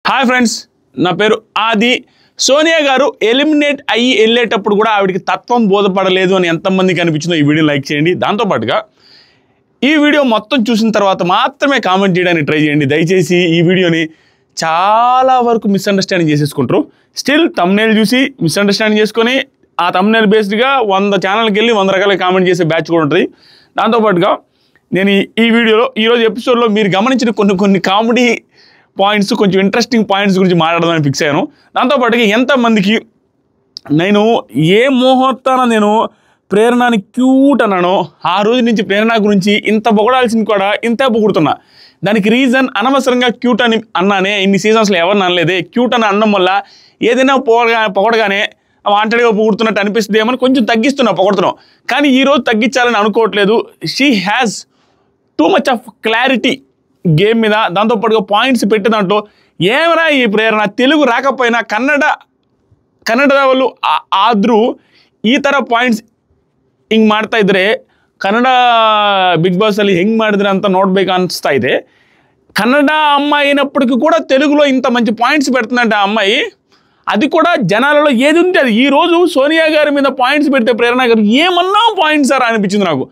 Hi friends, నా పేరు ఆది. సోనియా గారు ఎలిమినేట్ అయ్యి వెళ్ళేటప్పుడు కూడా ఆవిడికి తత్వం బోధపడలేదు అని ఎంతమందికి అనిపించిందో ఈ వీడియో లైక్ చేయండి. దాంతోపాటుగా ఈ వీడియో మొత్తం చూసిన తర్వాత మాత్రమే కామెంట్ చేయడానికి ట్రై చేయండి. దయచేసి ఈ వీడియోని చాలా వరకు మిస్అండర్స్టాండింగ్ చేసేసుకుంటారు. స్టిల్ తమ్నేల్ చూసి మిస్అండర్స్టాండింగ్ చేసుకొని ఆ తమ్నేల్ బేస్డ్గా 100 ఛానల్కి వెళ్ళి 100 రకాల కామెంట్ చేసే బ్యాచ్ కూడా ఉంటుంది. దాంతోపాటుగా నేను ఈ వీడియోలో ఈరోజు ఎపిసోడ్లో మీరు గమనించిన కొన్ని కామెడీ పాయింట్స్, కొంచెం ఇంట్రెస్టింగ్ పాయింట్స్ గురించి మాట్లాడదామని ఫిక్స్ అయ్యాను. దాంతోపాటుగా ఎంతమందికి నేను ఏ ముహూర్తాన నేను ప్రేరణని క్యూట్ అన్నానో ఆ రోజు నుంచి ప్రేరణ గురించి ఇంత పొగడాల్సింది కూడా ఇంతే పొగుడుతున్నా. దానికి రీజన్ అనవసరంగా క్యూట్ అని అన్నానే. ఇన్ని సీజన్స్లో ఎవరిని అనలేదే. క్యూట్ అని అనడం వల్ల ఏదైనా పొగడగానే వాంటెడ్గా పొగుడుతున్నట్టు అనిపిస్తుంది ఏమని కొంచెం తగ్గిస్తున్నా, పొగడుతున్నాం. కానీ ఈరోజు తగ్గించాలని అనుకోవట్లేదు. She has too much of clarity game మీద. దాంతోపాటుగా పాయింట్స్ పెట్టే దాంట్లో ఏమైనా ఈ ప్రేరణ తెలుగు రాకపోయినా ಕನ್ನಡ వాళ్ళు ಆದರೂ ಈ ಥರ ಪಾಯಿಂಟ್ಸ್ ಹಿಂಗೆ ಮಾಡ್ತಾ ಇದ್ರೆ ಕನ್ನಡ ಬಿಗ್ ಬಾಸಲ್ಲಿ ಹೆಂಗೆ ಮಾಡಿದ್ರೆ ಅಂತ ನೋಡ್ಬೇಕು ಅನಿಸ್ತಾ ಇದೆ. కన్నడ అమ్మాయి అయినప్పటికీ కూడా తెలుగులో ఇంత మంచి పాయింట్స్ పెడుతుందంటే ఆ అమ్మాయి, అది కూడా జనాలలో ఏది ఉంటే అది. ఈరోజు సోనియా గారి మీద పాయింట్స్ పెడితే ప్రేరణ గారు ఏమన్నా పాయింట్స్ సార్ అనిపించింది నాకు.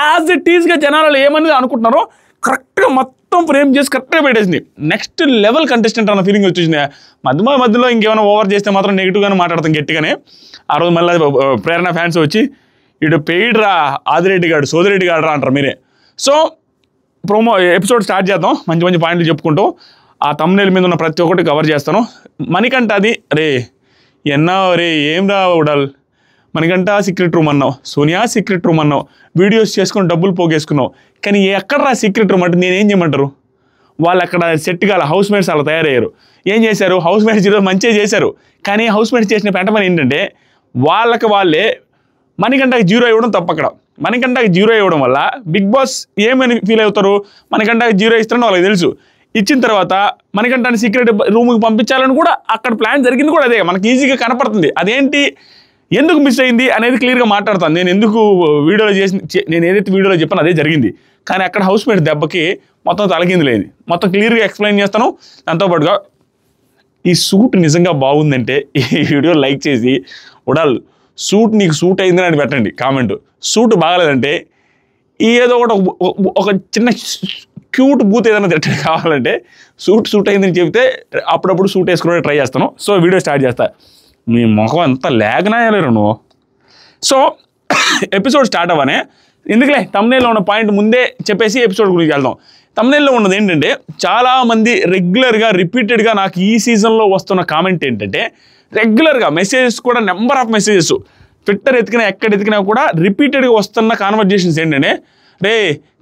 యాజ్ ఇట్ ఈస్గా జనాలలో ఏమన్నది అనుకుంటున్నారో కరెక్ట్గా మొత్తం ఫ్రేమ్ చేసి కరెక్ట్గా పెట్టేసింది. నెక్స్ట్ లెవెల్ కంటెస్టెంట్ అన్న ఫీలింగ్ వచ్చేసింది. మధ్యలో ఇంకేమైనా ఓవర్ చేస్తే మాత్రం నెగిటివ్గానే మాట్లాడతాం గట్టిగానే. ఆ రోజు మళ్ళీ ప్రేరణ ఫ్యాన్స్ వచ్చి ఇటు పెయిడ్ రా ఆదిరెడ్డి గారు, సోదిరెడ్డి గారు రా అంటారు మీరే. సో ఎపిసోడ్ స్టార్ట్ చేద్దాం. మంచి మంచి పాయింట్లు చెప్పుకుంటూ ఆ తమ్నేల్ మీద ఉన్న ప్రతి ఒక్కటి కవర్ చేస్తాను. మణికంఠ అది రే ఎన్నా రే ఏం రా ఉడాల్, మణికంఠ సీక్రెట్ రూమ్ అన్నావు, సోనియా సీక్రెట్ రూమ్ అన్నావు, వీడియోస్ చేసుకొని డబ్బులు పోగేసుకున్నావు. కానీ ఎక్కడ రా సీక్రెట్ రూమ్ అంటే నేనేం చేయమంటారు? వాళ్ళు అక్కడ సెట్ కాల హౌస్ మేట్స్ అలా తయారయ్యారు. ఏం చేశారు? హౌస్ మేట్స్ ఈరోజు మంచిగా చేశారు. కానీ హౌస్ మేట్స్ చేసిన పెంట పని ఏంటంటే వాళ్ళే మణికంఠకి 0 ఇవ్వడం తప్ప. అక్కడ మణికంఠకి 0 ఇవ్వడం వల్ల బిగ్ బాస్ ఏమని ఫీల్ అవుతారు? మణికంఠకి 0 ఇస్తారని వాళ్ళకి తెలుసు. ఇచ్చిన తర్వాత మణికంఠని సీక్రెట్ రూమ్కి పంపించాలని కూడా అక్కడ ప్లాన్ జరిగింది కూడా అదే. మనకి ఈజీగా కనపడుతుంది. అదేంటి, ఎందుకు మిస్ అయింది అనేది క్లియర్గా మాట్లాడతాను. నేను ఎందుకు వీడియోలో నేను ఏదైతే వీడియోలో చెప్పాను అదే జరిగింది. కానీ అక్కడ హౌస్ మేట్ దెబ్బకి మొత్తం తలకింది లేదు. మొత్తం క్లియర్గా ఎక్స్ప్లెయిన్ చేస్తాను. దాంతోపాటుగా ఈ సూట్ నిజంగా బాగుందంటే ఈ వీడియో లైక్ చేసి ఉడాల్ సూట్ నీకు సూట్ అయిందని అని పెట్టండి కామెంట్. సూట్ బాగలేదంటే ఏదో ఒక చిన్న క్యూట్ బూత్ ఏదైనా తిట్టడం కావాలంటే సూట్ అయిందని చెప్తే అప్పుడప్పుడు సూట్ వేసుకునే ట్రై చేస్తాను. సో వీడియో స్టార్ట్ చేస్తా. మీ ముఖం అంతా లేకనాయలేరు నువ్వు. సో ఎపిసోడ్ స్టార్ట్ అవ్వనే ఎందుకులే తమ్నేల్లో ఉన్న పాయింట్ ముందే చెప్పేసి ఎపిసోడ్ గురించి వెళ్దాం. తమ్నేల్లో ఉన్నది ఏంటంటే చాలామంది రెగ్యులర్గా రిపీటెడ్గా నాకు ఈ సీజన్లో వస్తున్న కామెంట్ ఏంటంటే రెగ్యులర్గా మెసేజెస్ కూడా నెంబర్ ఆఫ్ మెసేజెస్ ట్విట్టర్ ఎతికినా ఎక్కడ ఎతికినా కూడా రిపీటెడ్గా వస్తున్న కాన్వర్జేషన్స్ ఏంటంటే రే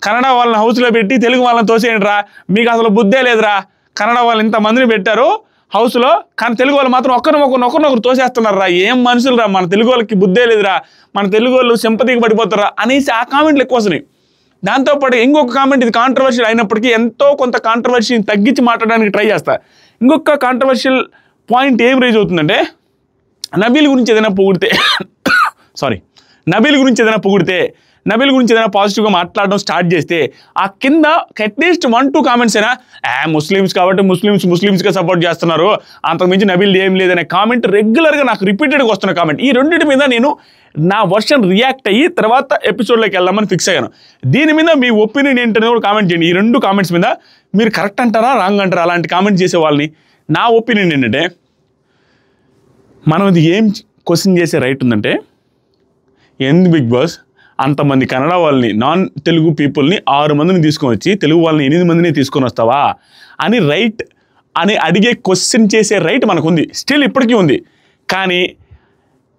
కన్నడ వాళ్ళని హౌస్లో పెట్టి తెలుగు వాళ్ళని తోసేయండి రా, మీకు అసలు బుద్ధే లేదురా, కన్నడ వాళ్ళు ఇంతమందిని పెట్టారు హౌస్లో కానీ తెలుగు వాళ్ళు మాత్రం ఒకరినొకరు తోసేస్తున్నారు రా, ఏం మనుషులు రా, మన తెలుగు వాళ్ళకి బుద్ధే లేదురా, మన తెలుగు వాళ్ళు సింపతికి పడిపోతారా అనేసి ఆ కామెంట్లు ఎక్కువ వస్తున్నాయి. దాంతోపాటు ఇంకొక కామెంట్, ఇది కాంట్రవర్షియల్ అయినప్పటికీ ఎంతో కొంత కాంట్రవర్షియల్ని తగ్గించి మాట్లాడడానికి ట్రై చేస్తా. ఇంకొక కాంట్రవర్షియల్ పాయింట్ ఏం రేజ్ అవుతుందంటే నబీల్ గురించి ఏదైనా పొగిడితే నబీల్ గురించి ఏదైనా పాజిటివ్గా మాట్లాడడం స్టార్ట్ చేస్తే ఆ కింద అట్లీస్ట్ 1-2 కామెంట్స్ అయినా ముస్లిమ్స్ కాబట్టి ముస్లిమ్స్గా సపోర్ట్ చేస్తున్నారు, అంతకుమించి నబీల్ ఏం లేదనే కామెంట్ రెగ్యులర్గా నాకు రిపీటెడ్గా వస్తున్న కామెంట్. ఈ రెండింటి మీద నేను నా వర్షన్ రియాక్ట్ అయ్యి తర్వాత ఎపిసోడ్లోకి వెళ్దామని ఫిక్స్ అయ్యాను. దీని మీద మీ ఒపీనియన్ ఏంటనేది కూడా కామెంట్ చేయండి. ఈ 2 కామెంట్స్ మీద మీరు కరెక్ట్ అంటారా రాంగ్ అంటారా అలాంటి కామెంట్ చేసే వాళ్ళని. నా ఒపీనియన్ ఏంటంటే మనం ఇది ఏం క్వశ్చన్ చేసే రైట్ ఉందంటే, ఎందుకు బిగ్ బాస్ అంతమంది కన్నడ వాళ్ళని నాన్ తెలుగు పీపుల్ని 6 మందిని తీసుకొని వచ్చి తెలుగు వాళ్ళని 8 మందిని తీసుకొని వస్తావా అని రైట్ అని అడిగే క్వశ్చన్ చేసే రైట్ మనకుంది, స్టిల్ ఇప్పటికీ ఉంది. కానీ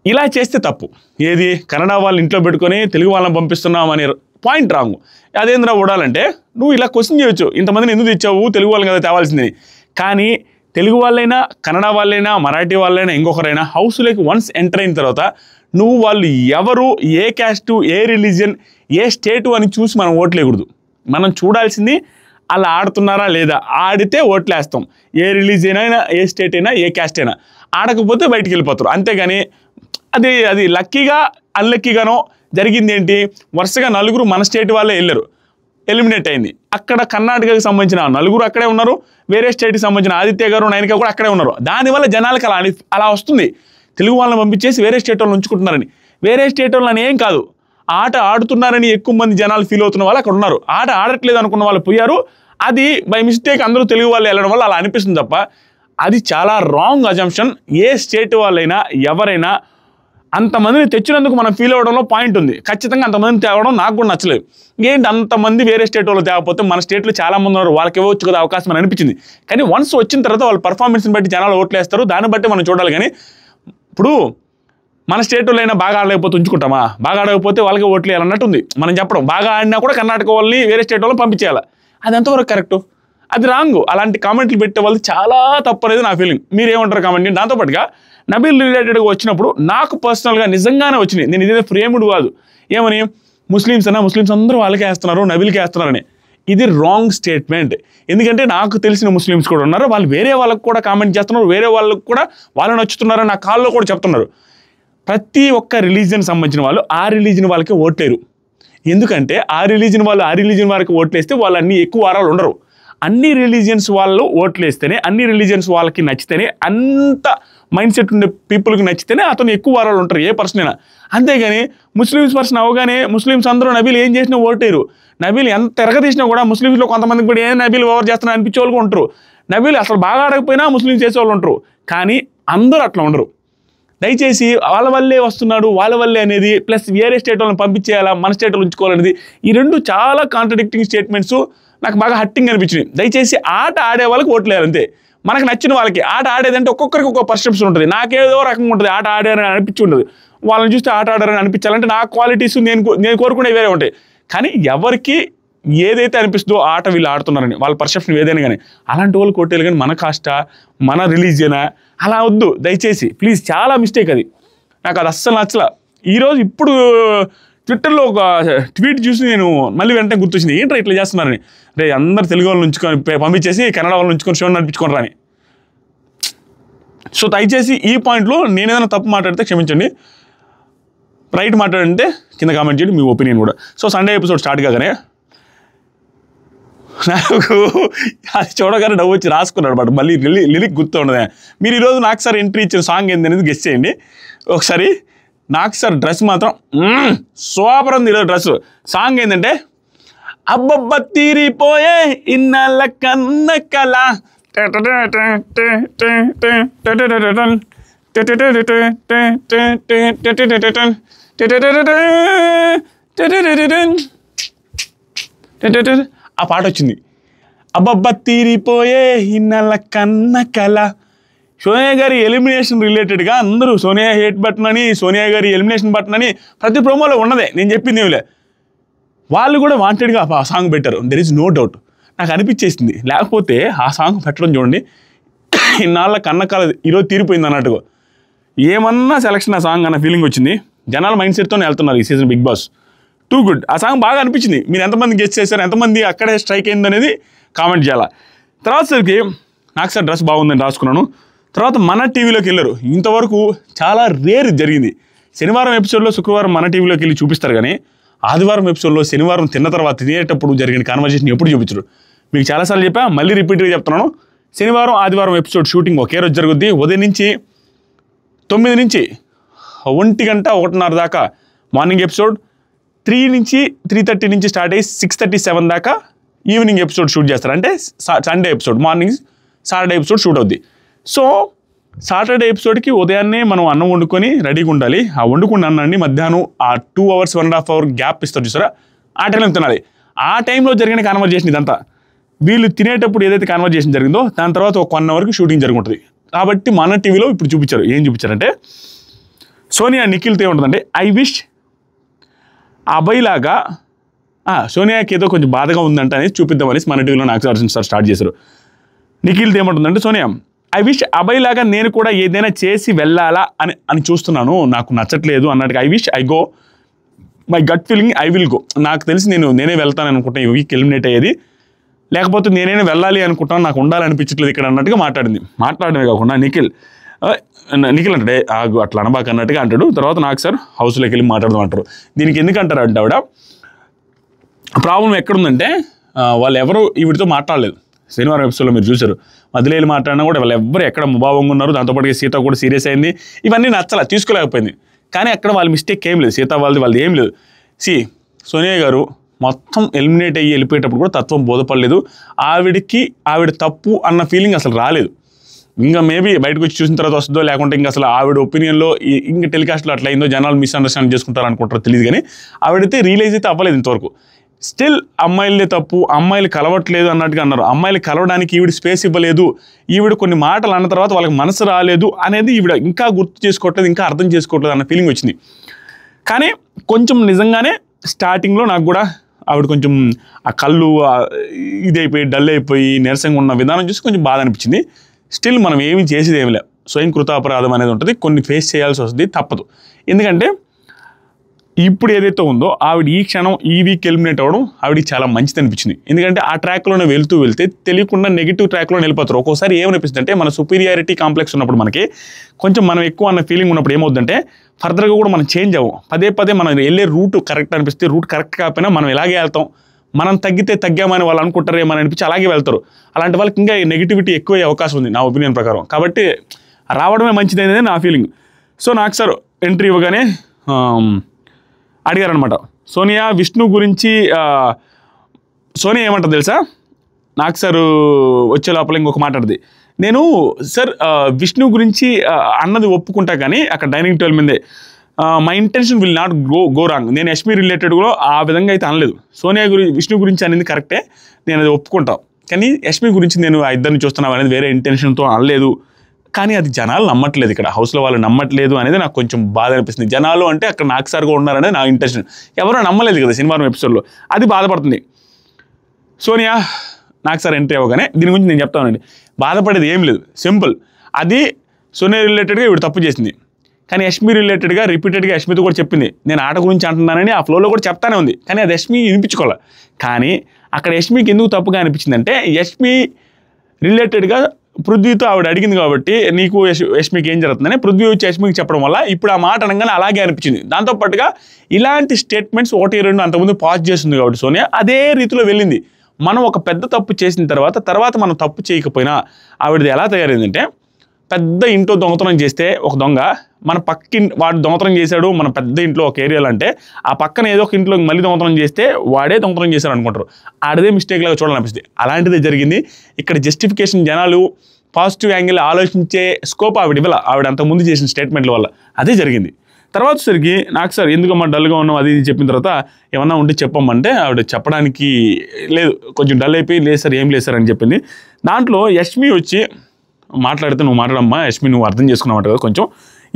ఇలా చేస్తే తప్పు. ఏది కన్నడ వాళ్ళని ఇంట్లో పెట్టుకొని తెలుగు వాళ్ళని పంపిస్తున్నాం అనే పాయింట్ రాంగ్. అదేంద్రా ఓడాలంటే నువ్వు ఇలా క్వశ్చన్ చేయొచ్చు, ఇంతమందిని ఎందుకు తెచ్చావు, తెలుగు వాళ్ళని కదా తేవాల్సిందని. కానీ తెలుగు వాళ్ళైనా కన్నడ వాళ్ళైనా మరాఠీ వాళ్ళైనా ఇంకొకరైనా హౌస్లోకి వన్స్ ఎంటర్ అయిన తర్వాత నువ్వు వాళ్ళు ఎవరు, ఏ క్యాస్టు, ఏ రిలీజియన్, ఏ స్టేటు అని చూసి మనం ఓట్లేకూడదు. మనం చూడాల్సింది అలా ఆడుతున్నారా లేదా, ఆడితే ఓట్లేస్తాం. ఏ రిలీజియన్ అయినా, ఏ స్టేట్ అయినా, ఏ క్యాస్ట్ అయినా. ఆడకపోతే బయటికి వెళ్ళిపోతారు. అంతేగాని అది లక్కీగా అన్లక్కీగానో జరిగింది ఏంటి, వరుసగా 4 మన స్టేట్ వాళ్ళే వెళ్ళారు. ఎలిమినేట్ అయింది. అక్కడ కర్ణాటకకి సంబంధించిన నలుగురు అక్కడే ఉన్నారు, వేరే స్టేట్కి సంబంధించిన ఆదిత్య గారు, నయనిక కూడా అక్కడే ఉన్నారు. దానివల్ల జనాలకు అలా వస్తుంది, తెలుగు వాళ్ళని పంపించేసి వేరే స్టేట్ వాళ్ళని ఉంచుకుంటున్నారని. వేరే స్టేట్ వాళ్ళని ఏం కాదు, ఆట ఆడుతున్నారని ఎక్కువ మంది జనాలు ఫీల్ అవుతున్న వాళ్ళు అక్కడ ఉన్నారు. ఆట ఆడట్లేదు అనుకున్న వాళ్ళు పోయారు. అది బై మిస్టేక్ అందరూ తెలుగు వాళ్ళు వెళ్ళడం వల్ల అలా అనిపిస్తుంది తప్ప అది చాలా రాంగ్ అజంప్షన్. ఏ స్టేట్ వాళ్ళైనా ఎవరైనా అంతమందిని తెచ్చినందుకు మనం ఫీల్ అవ్వడంలో పాయింట్ ఉంది. ఖచ్చితంగా అంతమందిని తేవడం నాకు కూడా నచ్చలేదు. ఏంటి అంతమంది వేరే స్టేట్ వాళ్ళు తేకపోతే మన స్టేట్లో చాలా మంది ఉన్నారు, వాళ్ళకి ఇవ్వచ్చు కదా అవకాశం అని అనిపించింది. కానీ వన్స్ వచ్చిన తర్వాత వాళ్ళ పర్ఫార్మెన్స్ని బట్టి జనాలు ఓట్లు వేస్తారు, దాన్ని బట్టి మనం చూడాలి. కానీ ఇప్పుడు మన స్టేట్లో అయినా బాగా ఆడలేకపోతే ఉంచుకుంటామా, బాగా ఆడకపోతే వాళ్ళకి ఓట్లు వేయాలన్నట్టు ఉంది మనం చెప్పడం. బాగా ఆడినా కూడా కర్ణాటక వాళ్ళని వేరే స్టేట్ వాళ్ళని పంపించేయాలి, అది ఎంతవరకు కరెక్టు? అది రాంగ్. అలాంటి కామెంట్లు పెట్టే వాళ్ళు చాలా తప్పు అనేది నా ఫీలింగ్. మీరేమంటారు కామెంట్? దాంతోపాటుగా నబీల్ రిలేటెడ్గా వచ్చినప్పుడు నాకు పర్సనల్గా నిజంగానే వచ్చినాయి. నేను ఇదే ఫ్రేముడు కాదు. ఏమని ముస్లిమ్స్ అందరూ వాళ్ళకే వేస్తున్నారు, నబీల్కి వేస్తున్నారని. ఇది రాంగ్ స్టేట్మెంట్. ఎందుకంటే నాకు తెలిసిన ముస్లిమ్స్ కూడా ఉన్నారు, వాళ్ళు వేరే వాళ్ళకు కూడా కామెంట్ చేస్తున్నారు, వేరే వాళ్ళకు కూడా వాళ్ళు నచ్చుతున్నారని నా కాల్లో కూడా చెప్తున్నారు. ప్రతి ఒక్క రిలీజియన్ సంబంధించిన వాళ్ళు ఆ రిలీజియన్ వాళ్ళకి ఓట్లేరు. ఎందుకంటే ఆ రిలీజియన్ వారికి ఓట్లేస్తే వాళ్ళు అన్ని ఎక్కువ వారాలు ఉండరు. అన్ని రిలీజియన్స్ వాళ్ళు ఓట్లేస్తేనే, అన్ని రిలీజియన్స్ వాళ్ళకి నచ్చితేనే, అంత మైండ్ సెట్ ఉండే పీపుల్కి నచ్చితేనే అతను ఎక్కువ వారాలు ఉంటారు, ఏ పర్సన్ అయినా. అంతేగాని ముస్లిమ్స్ పర్సన్ అవగానే ముస్లిమ్స్ అందరూ నబీల్ ఏం చేసినా ఓటేరు. నబీల్ ఎంత తిరగదీసినా కూడా ముస్లిమ్స్లో కొంతమందికి కూడా ఏం నబీల్ ఓవర్ చేస్తున్నా అనిపించే వాళ్ళు ఉంటారు. నబీల్ అసలు బాగా ఆడకపోయినా ముస్లిమ్స్ చేసేవాళ్ళు ఉంటారు. కానీ అందరూ అట్లా ఉండరు. దయచేసి వాళ్ళ వల్లే వస్తున్నాడు, వాళ్ళ వల్లే అనేది ప్లస్ వేరే స్టేట్ వాళ్ళని పంపించేయాలా, మన స్టేట్ వాళ్ళు ఉంచుకోవాలనేది, ఈ రెండు చాలా కాంట్రడిక్టింగ్ స్టేట్మెంట్స్ నాకు బాగా హట్టింగ్ అనిపించినాయి. దయచేసి ఆట ఆడే వాళ్ళకి ఓట్లేరు అంతే. మనకు నచ్చిన వాళ్ళకి. ఆట ఆడేదంటే ఒక్కొక్కరికి ఒక్కొక్క పర్సెప్షన్ ఉంటుంది. నాకేదో రకంగా ఉంటుంది, ఆట ఆడారని అనిపించి ఉంటుంది. వాళ్ళని చూస్తే ఆట ఆడారని అనిపించాలంటే నా క్వాలిటీస్ నేను కోరుకునే వేరే ఉంటాయి. కానీ ఎవరికి ఏదైతే అనిపిస్తుందో ఆట వీళ్ళు ఆడుతున్నారని వాళ్ళ పర్సెప్షన్ ఏదైనా కానీ అలాంటి వాళ్ళు కొట్టేయాలి. కానీ మన కాస్టా, మన రిలీజియనా అలా వద్దు దయచేసి ప్లీజ్. చాలా మిస్టేక్ అది. నాకు అది అస్సలు నచ్చల. ఈరోజు ఇప్పుడు ట్విట్టర్లో ఒక ట్వీట్ చూసి నేను మళ్ళీ వెంటనే గుర్తొచ్చింది, ఏంట్రా ఇట్లా చేస్తున్నారని. రే అందరు తెలుగు వాళ్ళని ఉంచుకొని పంపించేసి కన్నడ వాళ్ళని ఉంచుకొని షో నడిపించుకొని రాని. సో దయచేసి ఈ పాయింట్లో నేను ఏదైనా తప్పు మాట్లాడితే క్షమించండి, రైట్ మాట్లాడంటే కింద కామెంట్ చేయండి మీ ఒపీనియన్ కూడా. సో సండే ఎపిసోడ్ స్టార్ట్ కాగానే నాకు అది చూడగానే డబ్బు వచ్చి రాసుకున్నాడు అనమాట. మళ్ళీ లిరిక్ గుర్తు ఉండదు. మీరు ఈరోజు నాకు సార్ ఎంట్రీ ఇచ్చిన సాంగ్ ఏంది అనేది గెస్ చేయండి ఒకసారి. నాకు సార్ డ్రెస్ మాత్రం సూపర్ ఉంది ఈరోజు డ్రెస్. సాంగ్ ఏంటంటే అబ్బబ్బ తీరిపోయే ఇన్నాళ్ళ కన్న కళ ఆ పాట వచ్చింది. అబ్బబ్బ తీరిపోయే ఇన్నాళ్ళ కన్న కళ. సోనియా గారి ఎలిమినేషన్ రిలేటెడ్గా అందరూ సోనియా హేట్ బటన్ అని, సోనియా గారి ఎలిమినేషన్ బటన్ అని ప్రతి ప్రోమోలో ఉన్నదే, నేను చెప్పింది ఏమిలే. వాళ్ళు కూడా వాంటెడ్గా ఆ సాంగ్ పెట్టారు, దెర్ ఈజ్ నో డౌట్. నాకు అనిపించేసింది, లేకపోతే ఆ సాంగ్ పెట్టడం చూడండి ఇన్నాళ్ళ కన్నకాల ఈరోజు తీరిపోయింది అన్నట్టుగా. ఏమన్నా సెలక్షన్ ఆ సాంగ్ అన్న ఫీలింగ్ వచ్చింది. జనాల మైండ్ సెట్తోనే వెళ్తున్నారు ఈ season Bigg Boss. Too good. ఆ సాంగ్ బాగా అనిపించింది. మీరు ఎంతమంది గెస్ట్ చేశారు, ఎంతమంది అక్కడే స్ట్రైక్ అయింది అనేది కామెంట్ చేయాలి. తర్వాత సరికి నాకు సార్ డ్రెస్ బాగుందని రాసుకున్నాను. తర్వాత మన టీవీలోకి వెళ్ళారు. ఇంతవరకు చాలా రేర్ జరిగింది. శనివారం ఎపిసోడ్లో శుక్రవారం మన టీవీలోకి వెళ్ళి చూపిస్తారు, కానీ ఆదివారం ఎపిసోడ్లో శనివారం తిన్న తర్వాత తినేటప్పుడు జరిగిన కాన్వర్జేషన్ ఎప్పుడు చూపించరు. మీకు చాలాసార్లు చెప్పా, మళ్ళీ రిపీట్గా చెప్తున్నాను. శనివారం ఆదివారం ఎపిసోడ్ షూటింగ్ ఒకే రోజు జరుగుద్ది. ఉదయం నుంచి 9 నుంచి 1 గంట 1:30 దాకా మార్నింగ్ ఎపిసోడ్, 3 నుంచి 3:30 నుంచి స్టార్ట్ అయ్యి 6:37 దాకా ఈవినింగ్ ఎపిసోడ్ షూట్ చేస్తారు. అంటే Sunday episode morning, Saturday episode shoot అవుద్ది. సో సాటర్డే ఎపిసోడ్కి ఉదయాన్నే మనం అన్నం వండుకొని రెడీగా ఉండాలి. ఆ వండుకున్న అన్నాన్ని మధ్యాహ్నం ఆ 2 hours 1.5 hour గ్యాప్ ఇస్తారు చూసారా, ఆ టైంలో తినాలి. ఆ టైంలో జరిగిన కాన్వర్జేషన్ ఇదంతా. వీళ్ళు తినేటప్పుడు ఏదైతే కాన్వర్జేషన్ జరిగిందో దాని తర్వాత ఒక 1 hourకి షూటింగ్ జరుగుతుంది. కాబట్టి మన టీవీలో ఇప్పుడు చూపించారు. ఏం చూపించారంటే సోనియా నిఖిల్తో ఏముంటుందంటే, ఐ విష్ అబ్బాయిలాగా సోనియాకి ఏదో కొంచెం బాధగా ఉందంట అనేది చూపిద్దామనేసి మన టీవీలో నాగార్జున సార్ స్టార్ట్ చేశారు. నిఖిల్తో ఏమంటుందంటే, సోనియా ఐ విష్ అబ్బాయిలాగా నేను కూడా ఏదైనా చేసి వెళ్ళాలా అని చూస్తున్నాను, నాకు నచ్చట్లేదు అన్నట్టుగా. I wish I go, my gut feeling I will go. నాకు తెలిసి నేనే వెళ్తాను అనుకుంటాను ఈ వీక్ ఎలిమినేట్ అయ్యేది, లేకపోతే నేనే వెళ్ళాలి అనుకుంటాను, నాకు ఉండాలనిపించట్లేదు ఇక్కడ అన్నట్టుగా మాట్లాడింది. మాట్లాడమే కాకుండా నిఖిల్ అంటే అట్లా అనబాక అన్నట్టుగా అంటాడు. తర్వాత నాకు సార్ హౌస్లోకి వెళ్ళి మాట్లాడదాం అంటారు. దీనికి ఎందుకంటారు అంటే ఆవిడ, ప్రాబ్లం ఎక్కడుందంటే వాళ్ళు ఎవరు ఈవిడితో మాట్లాడలేదు. శనివారం ఎపిసోడ్లో మీరు చూశారు, మధ్యలో మాట్లాడినా కూడా వాళ్ళు ఎవరు ఎక్కడ ముభావంగా ఉన్నారు. దాంతోపాటు సీత కూడా సీరియస్ అయింది. ఇవన్నీ నచ్చలా, తీసుకోలేకపోయింది. కానీ అక్కడ వాళ్ళ మిస్టేక్ ఏం లేదు, సీత వాళ్ళది ఏం లేదు. సోనియా గారు మొత్తం ఎలిమినేట్ అయ్యి వెళ్ళిపోయేటప్పుడు కూడా తత్వం బోధపడలేదు. ఆవిడ తప్పు అన్న ఫీలింగ్ అసలు రాలేదు. ఇంకా మేబీ బయటకు వచ్చి చూసిన తర్వాత వస్తుందో, లేకుంటే ఇంకా అసలు ఆవిడ ఒపీనియన్లో ఇంకా టెలికాస్ట్లో అట్లా అయిందో, జనాలు మిస్అండర్స్టాండ్ చేసుకుంటారు అనుకుంటారో తెలియదు. కానీ ఆవిడైతే రియలైజ్ అయితే అవ్వలేదు ఇంతవరకు. స్టిల్ అమ్మాయిలదే తప్పు, అమ్మాయిలు కలవట్లేదు అన్నట్టుగా అన్నారు. అమ్మాయిలు కలవడానికి ఈవిడ స్పేస్ ఇవ్వలేదు, ఈవిడ కొన్ని మాటలు అన్న తర్వాత వాళ్ళకి మనసు రాలేదు అనేది ఈవిడ ఇంకా గుర్తు చేసుకోవట్లేదు, ఇంకా అర్థం చేసుకోవట్లేదు అన్న ఫీలింగ్ వచ్చింది. కానీ కొంచెం నిజంగానే స్టార్టింగ్లో నాకు కూడా ఆవిడ కొంచెం ఆ కళ్ళు ఇదైపోయి డల్ అయిపోయి నీరసంగా ఉన్న విధానం చూసి కొంచెం బాధ అనిపించింది. స్టిల్ మనం ఏమీ చేసేది ఏమి లేదు, స్వయం కృతాపరాధం అనేది ఉంటుంది, కొన్ని ఫేస్ చేయాల్సి వస్తుంది, తప్పదు. ఎందుకంటే ఇప్పుడు ఏదైతే ఉందో ఆవిడ ఈ క్షణం ఈ వీక్ ఎలిమినేట్ అవ్వడం ఆవిడకి చాలా మంచిది అనిపించింది. ఎందుకంటే ఆ ట్రాక్లోనే వెళ్తే తెలియకుండా నెగిటివ్ ట్రాక్లో వెళ్ళిపోతారు. ఒక్కోసారి ఏమనిపిస్తుంది అంటే మన సుపీరియారిటీ కాంప్లెక్స్ ఉన్నప్పుడు, మనకి కొంచెం మనం ఎక్కువ అన్న ఫీలింగ్ ఉన్నప్పుడు ఏమవుతుందంటే ఫర్దర్గా కూడా మనం చేంజ్ అవ్వం. పదే మనం వెళ్ళే రూట్ కరెక్ట్ అనిపిస్తే, రూట్ కరెక్ట్ కాకపోయినా మనం ఇలాగే వెళ్తాం, మనం తగ్గామని వాళ్ళు అనుకుంటారేమని అనిపించి అలాగే వెళ్తారు. అలాంటి వాళ్ళకి ఇంకా నెగిటివిటీ ఎక్కువ అవకాశం ఉంది నా ఒపీనియన్ ప్రకారం. కాబట్టి రావడమే మంచిది అనేది నా ఫీలింగ్. సో నాకు సార్ ఎంట్రీ ఇవ్వగానే అడిగారనమాట, సోనియా విష్ణు గురించి. సోనియా ఏమంటుంది తెలుసా, నాకు సార్ వచ్చే లోపల ఇంకొక మాట్లాడింది. నేను సార్ విష్ణు గురించి అన్నది ఒప్పుకుంటా, కానీ అక్కడ డైనింగ్ టేబుల్ మీదే my intention will not go wrong. నేను యష్మి రిలేటెడ్ కూడా ఆ విధంగా అయితే అనలేదు. సోనియా విష్ణు గురించి అనేది కరెక్టే, నేను అది ఒప్పుకుంటాను. కానీ యష్మి గురించి నేను ఆ ఇద్దరిని చూస్తున్నాను అనేది వేరే ఇంటెన్షన్తో అనలేదు. కానీ అది జనాలు నమ్మట్లేదు, ఇక్కడ హౌస్లో వాళ్ళు నమ్మట్లేదు అనేది నాకు కొంచెం బాధ అనిపిస్తుంది. జనాలు అంటే అక్కడ నాకు సార్గా ఉన్నారనేది నా ఇంటెన్షన్. ఎవరో నమ్మలేదు కదా శనివారం ఎపిసోడ్లో, అది బాధపడుతుంది. సోనియా నాకు సార్ ఎంట్రీ అవ్వగానే దీని గురించి నేను చెప్తానండి. బాధపడేది ఏం లేదు, సింపుల్. అది సోనియా రిలేటెడ్గా ఇవి తప్పు చేసింది. కానీ యష్మి రిలేటెడ్గా రిపీటెడ్గా యష్మితో కూడా చెప్పింది, నేను ఆట గురించి అంటున్నానని ఆ ఫ్లోలో కూడా చెప్తానే ఉంది. కానీ అది యష్మి వినిపించుకోవాలి. కానీ అక్కడ యష్మికి ఎందుకు తప్పుగా అనిపించిందంటే, యష్మి రిలేటెడ్గా పృథ్వీతో ఆవిడ అడిగింది కాబట్టి నీకు యష్మికి ఏం జరుగుతుందని పృథ్వీ వచ్చి యష్మికి చెప్పడం వల్ల ఇప్పుడు ఆ మాట అనగానే అలాగే అనిపించింది. దాంతోపాటుగా ఇలాంటి స్టేట్మెంట్స్ 1-2 అంతకుముందు పాజ్ చేస్తుంది కాబట్టి సోనియా అదే రీతిలో వెళ్ళింది. మనం ఒక పెద్ద తప్పు చేసిన తర్వాత మనం తప్పు చేయకపోయినా ఆవిడది ఎలా తయారైందంటే, పెద్ద ఇంట్లో దొంగతనం చేస్తే ఒక దొంగ మన వాడు దొంగతనం చేశాడు మన పెద్ద ఇంట్లో ఒక ఏరియాలో అంటే, ఆ పక్కన ఏదో ఒక ఇంట్లో మళ్ళీ దొంగతనం చేస్తే వాడే దొంగతనం చేశాడు అనుకుంటారు. ఆడదే మిస్టేక్ లాగా చూడాలనిపిస్తుంది. అలాంటిదే జరిగింది ఇక్కడ. జస్టిఫికేషన్ జనాలు పాజిటివ్ యాంగిల్ ఆలోచించే స్కోప్ ఆవిడ అంతకుముందు చేసిన స్టేట్మెంట్ల వల్ల అదే జరిగింది. తర్వాత సరికి నాకు సార్ ఎందుకమ్మా డల్గా ఉన్నాం అది చెప్పిన తర్వాత ఏమన్నా ఉంటే చెప్పమంటే ఆవిడ చెప్పడానికి లేదు, కొంచెం డల్ అయిపోయి లేదు సార్ ఏం లేదు సార్ అని చెప్పింది. దాంట్లో యష్మి వచ్చి మాట్లాడితే, నువ్వు మాట్లాడమ్మా యష్మి, నువ్వు అర్థం చేసుకున్నావు కదా కొంచెం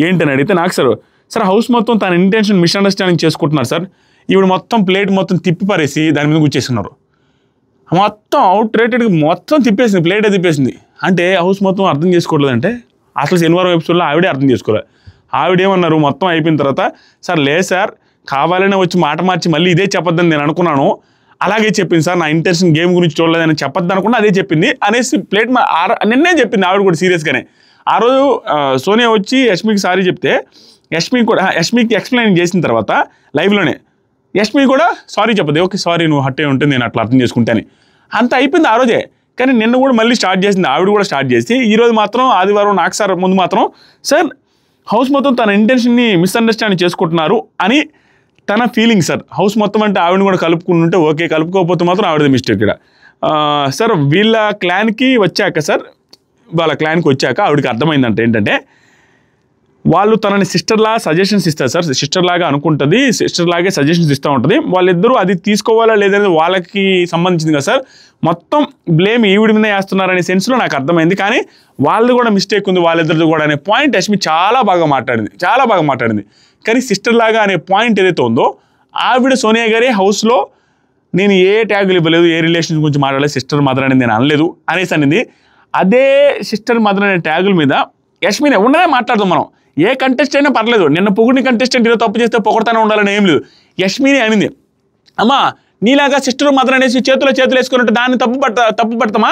ఏంటని అడిగితే, నాకు సార్ హౌస్ మొత్తం తన ఇంటెన్షన్ మిస్అండర్స్టాండింగ్ చేసుకుంటున్నారు సార్. ఈవిడ మొత్తం ప్లేట్ మొత్తం తిప్పి పారేసి దాని మీద కూర్చేస్తున్నారు. మొత్తం అవుట్ రేటెడ్గా మొత్తం తిప్పేసింది, ప్లేటే తిప్పేసింది. అంటే హౌస్ మొత్తం అర్థం చేసుకోవట్లేదంటే అసలు శనివారం ఎపిసోడ్లో ఆవిడే అర్థం చేసుకోలేదు. ఆవిడేమన్నారు మొత్తం అయిపోయిన తర్వాత, సార్ లేదు సార్ కావాలనే వచ్చి మాట మార్చి మళ్ళీ ఇదే చెప్పొద్దని నేను అనుకున్నాను, అలాగే చెప్పింది సార్, నా ఇంటెన్షన్ గేమ్ గురించి చూడలేదని చెప్పొద్దు అనుకున్నా అదే చెప్పింది అనేసి ప్లేట్ నిన్నే చెప్పింది ఆవిడ కూడా సీరియస్గానే. ఆ రోజు సోనియా వచ్చి యష్మికి సారీ చెప్తే యష్మికి ఎక్స్ప్లెయిన్ చేసిన తర్వాత లైవ్లోనే యష్మి కూడా సారీ చెప్పదు. ఓకే సారీ నువ్వు హట్టే ఉంటే నేను అట్లా అర్థం చేసుకుంటాను అంత అయిపోయింది ఆ రోజే. కానీ నిన్న కూడా మళ్ళీ స్టార్ట్ చేసింది ఆవిడ కూడా స్టార్ట్ చేసి, ఈరోజు మాత్రం ఆదివారం నాకు సార్ ముందు మాత్రం సార్ హౌస్ మొత్తం తన ఇంటెన్షన్ని మిస్అండర్స్టాండ్ చేసుకుంటున్నారు అని తన ఫీలింగ్ సార్. హౌస్ మొత్తం అంటే ఆవిడని కూడా కలుపుకుంటుంటే ఓకే, కలుపుకోకపోతే మాత్రం ఆవిడది మిస్టేక్ ఇక్కడ. సార్ వాళ్ళ క్లాన్కి వచ్చాక ఆవిడకి అర్థమైందంటే ఏంటంటే, వాళ్ళు తనని సిస్టర్లా సజెషన్స్ ఇస్తారు సార్, సిస్టర్లాగా అనుకుంటుంది, సిస్టర్లాగే సజెషన్స్ ఇస్తూ ఉంటుంది. వాళ్ళిద్దరూ అది తీసుకోవాలా లేదనేది వాళ్ళకి సంబంధించింది కదా సార్. మొత్తం బ్లేమ్ ఈవిడ మీద వేస్తున్నారనే సెన్స్లో నాకు అర్థమైంది. కానీ వాళ్ళు కూడా మిస్టేక్ ఉంది వాళ్ళిద్దరిది కూడా అనే పాయింట్ యష్మి చాలా బాగా మాట్లాడింది. కానీ సిస్టర్ లాగా అనే పాయింట్ ఏదైతే ఉందో, ఆవిడ సోనియా గారి హౌస్లో నేను ఏ ట్యాగులు ఇవ్వలేదు, ఏ రిలేషన్స్ గురించి మాట్లాడలేదు, సిస్టర్ మదర్ అనేది నేను అనలేదు అనేసి అనింది. అదే సిస్టర్ మదర్ అనే ట్యాగుల మీద యష్మిని ఉండనే మాట్లాడదాం మనం. ఏ కంటెస్ట్ అయినా పర్లేదు, నిన్న పొగిడిన కంటెస్టెంట్ ఇలా తప్పు చేస్తే పొగడతానే ఉండాలని ఏం లేదు. యష్మిని అనింది, అమ్మా నీలాగా సిస్టర్ మదర్ అనేసి చేతులు వేసుకున్నట్టు దాన్ని తప్పు పడతామా,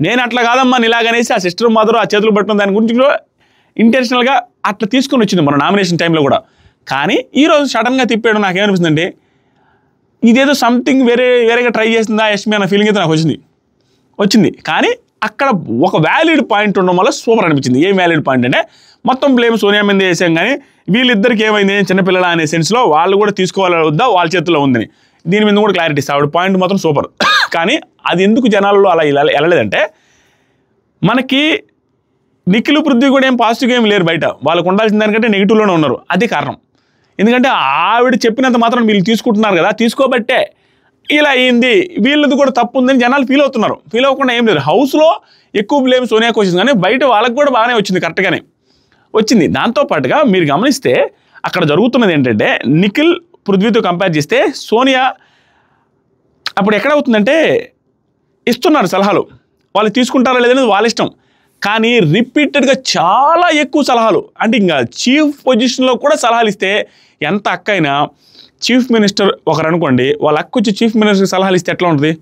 నేను అట్లా కాదమ్మా నీలాగనేసి ఆ సిస్టర్ మదర్ ఆ చేతులు పట్టడం దాని గురించి ఇంటెన్షనల్గా అట్లా తీసుకొని వచ్చింది మన నామినేషన్ టైంలో కూడా. కానీ ఈరోజు సడన్గా తిప్పాడు. నాకేమనిపిస్తుందంటే ఇదేదో సంథింగ్ వేరేగా ట్రై చేసిందా యష్మి అన్న ఫీలింగ్ అయితే నాకు వచ్చింది. కానీ అక్కడ ఒక వ్యాలిడ్ పాయింట్ ఉండడం వల్ల సూపర్ అనిపించింది. ఏం వ్యాలిడ్ పాయింట్ అంటే మొత్తం బ్లేమ్ సోనియా మీద వేసాం, కానీ వీళ్ళిద్దరికి ఏమైంది చిన్నపిల్లల అనే సెన్స్లో వాళ్ళు కూడా తీసుకోవాలి వద్దా వాళ్ళ చేతుల్లో ఉందని దీని మీద కూడా క్లారిటీ ఇస్తా. ఆవిడ పాయింట్ మాత్రం సూపర్. కానీ అది ఎందుకు జనాల్లో అలా వెళ్ళలేదంటే మనకి నిఖిల్ పృథ్వీ కూడా ఏం పాజిటివ్గా ఏం లేరు బయట, వాళ్ళకు ఉండాల్సిన దానికంటే నెగిటివ్లోనే ఉన్నారు. అదే కారణం. ఎందుకంటే ఆవిడ చెప్పినంత మాత్రం వీళ్ళు తీసుకుంటున్నారు కదా, తీసుకోబట్టే ఇలా అయింది, వీళ్ళది కూడా తప్పు ఉందని జనాలు ఫీల్ అవుతున్నారు. ఫీల్ అవ్వకుండా ఏం లేదు. హౌస్లో ఎక్కువ బ్లేమ్ సోనియాకి వచ్చింది, కానీ బయట వాళ్ళకి కూడా బాగానే వచ్చింది, కరెక్ట్గానే వచ్చింది. దాంతోపాటుగా మీరు గమనిస్తే అక్కడ జరుగుతున్నది ఏంటంటే నిఖిల్ పృథ్వీతో కంపేర్ చేస్తే సోనియా అప్పుడు ఎక్కడవుతుందంటే ఇస్తున్నారు సలహాలు, వాళ్ళు తీసుకుంటారా లేదనేది వాళ్ళ ఇష్టం, కానీ రిపీటెడ్గా చాలా ఎక్కువ సలహాలు. అంటే ఇంకా చీఫ్ పొజిషన్లో కూడా సలహాలు ఇస్తే ఎంత అక్క అయినా చీఫ్ మినిస్టర్ ఒకరు అనుకోండి, వాళ్ళ అక్క వచ్చి చీఫ్ మినిస్టర్కి సలహాలు ఇస్తే ఎట్లా ఉంటుంది?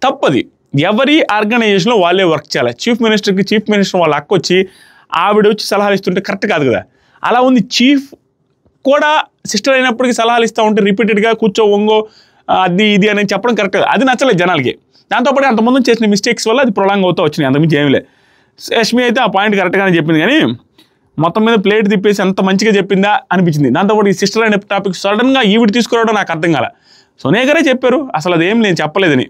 తప్పది. ఎవరి ఆర్గనైజేషన్లో వాళ్ళే వర్క్ చేయాలి. చీఫ్ మినిస్టర్ వాళ్ళ అక్క వచ్చి ఆవిడ వచ్చి సలహాలు ఇస్తుంటే కరెక్ట్ కాదు కదా. అలా ఉంది. చీఫ్ కూడా సిస్టర్ అయినప్పటికీ సలహాలు ఇస్తూ ఉంటే రిపీటెడ్గా కూర్చో ఒంగో అది ఇది అని చెప్పడం కరెక్ట్ కాదు. అది నచ్చలేదు జనాలకి. దాంతోపాటు అంతమంది చేసిన మిస్టేక్స్ వల్ల అది ప్రొలాంగ్ అవుతూ వచ్చినాయి, అంతకుమించి ఏమీ లేదు. యష్మి అయితే ఆ పాయింట్ కరెక్ట్గానే చెప్పింది, కానీ మొత్తం మీద ప్లేట్ తిప్పేసి అంత మంచిగా చెప్పిందా అనిపించింది. దాంతోపాటు ఈ సిస్టర్ అనే టాపిక్ సడన్గా ఈవిడ తీసుకురావడం నాకు అర్థం కాల. సోనియా గారే చెప్పారు అసలు అదేం నేను చెప్పలేదని.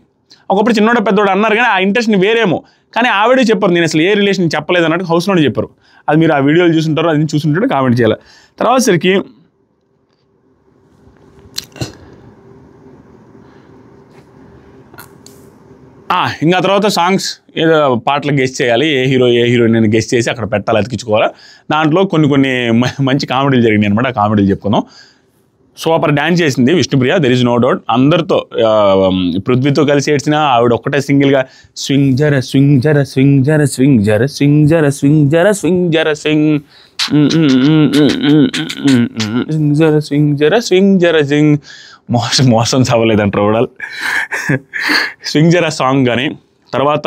ఒకప్పుడు చిన్నోడ పెద్దోడు అన్నారు, కానీ ఆ ఇంటెన్షన్ వేరేమో, కానీ ఆవిడే చెప్పారు నేను అసలు ఏ రిలేషన్ చెప్పలేదు అన్నట్టు హౌస్లోనే చెప్పారు. అది మీరు ఆ వీడియోలు చూసుంటారో అది చూసుంటారో కామెంట్ చేయాలి. తర్వాత సరికి ఇంకా తర్వాత సాంగ్స్ ఏదో పాటలు గెస్ట్ చేయాలి, ఏ హీరోయిన్ గెస్ట్ చేసి అక్కడ పెట్టాలి, అతికించుకోవాలి. దాంట్లో కొన్ని మంచి కామెడీలు జరిగినాయి అనమాట. ఆ కామెడీలు చెప్పుకుందాం. సూపర్ డ్యాన్స్ చేసింది Vishnupriya, there is no doubt. అందరితో పృథ్వీతో కలిసి ఏడ్చినా ఆవిడ ఒక్కటే సింగిల్గా స్వింగ్ జర స్వింగ్ జర స్వింగ్ జర స్వింగ్ జర స్వింగ్ జర స్వింగ్ జర స్వింగ్ జర స్వింగ్ జర స్వింగ్ జర స్వింగ్ జర స్వింగ్ మోసం చదవలేదంటారు ఓవరాల్. స్వింగ్ జర సాంగ్ కానీ తర్వాత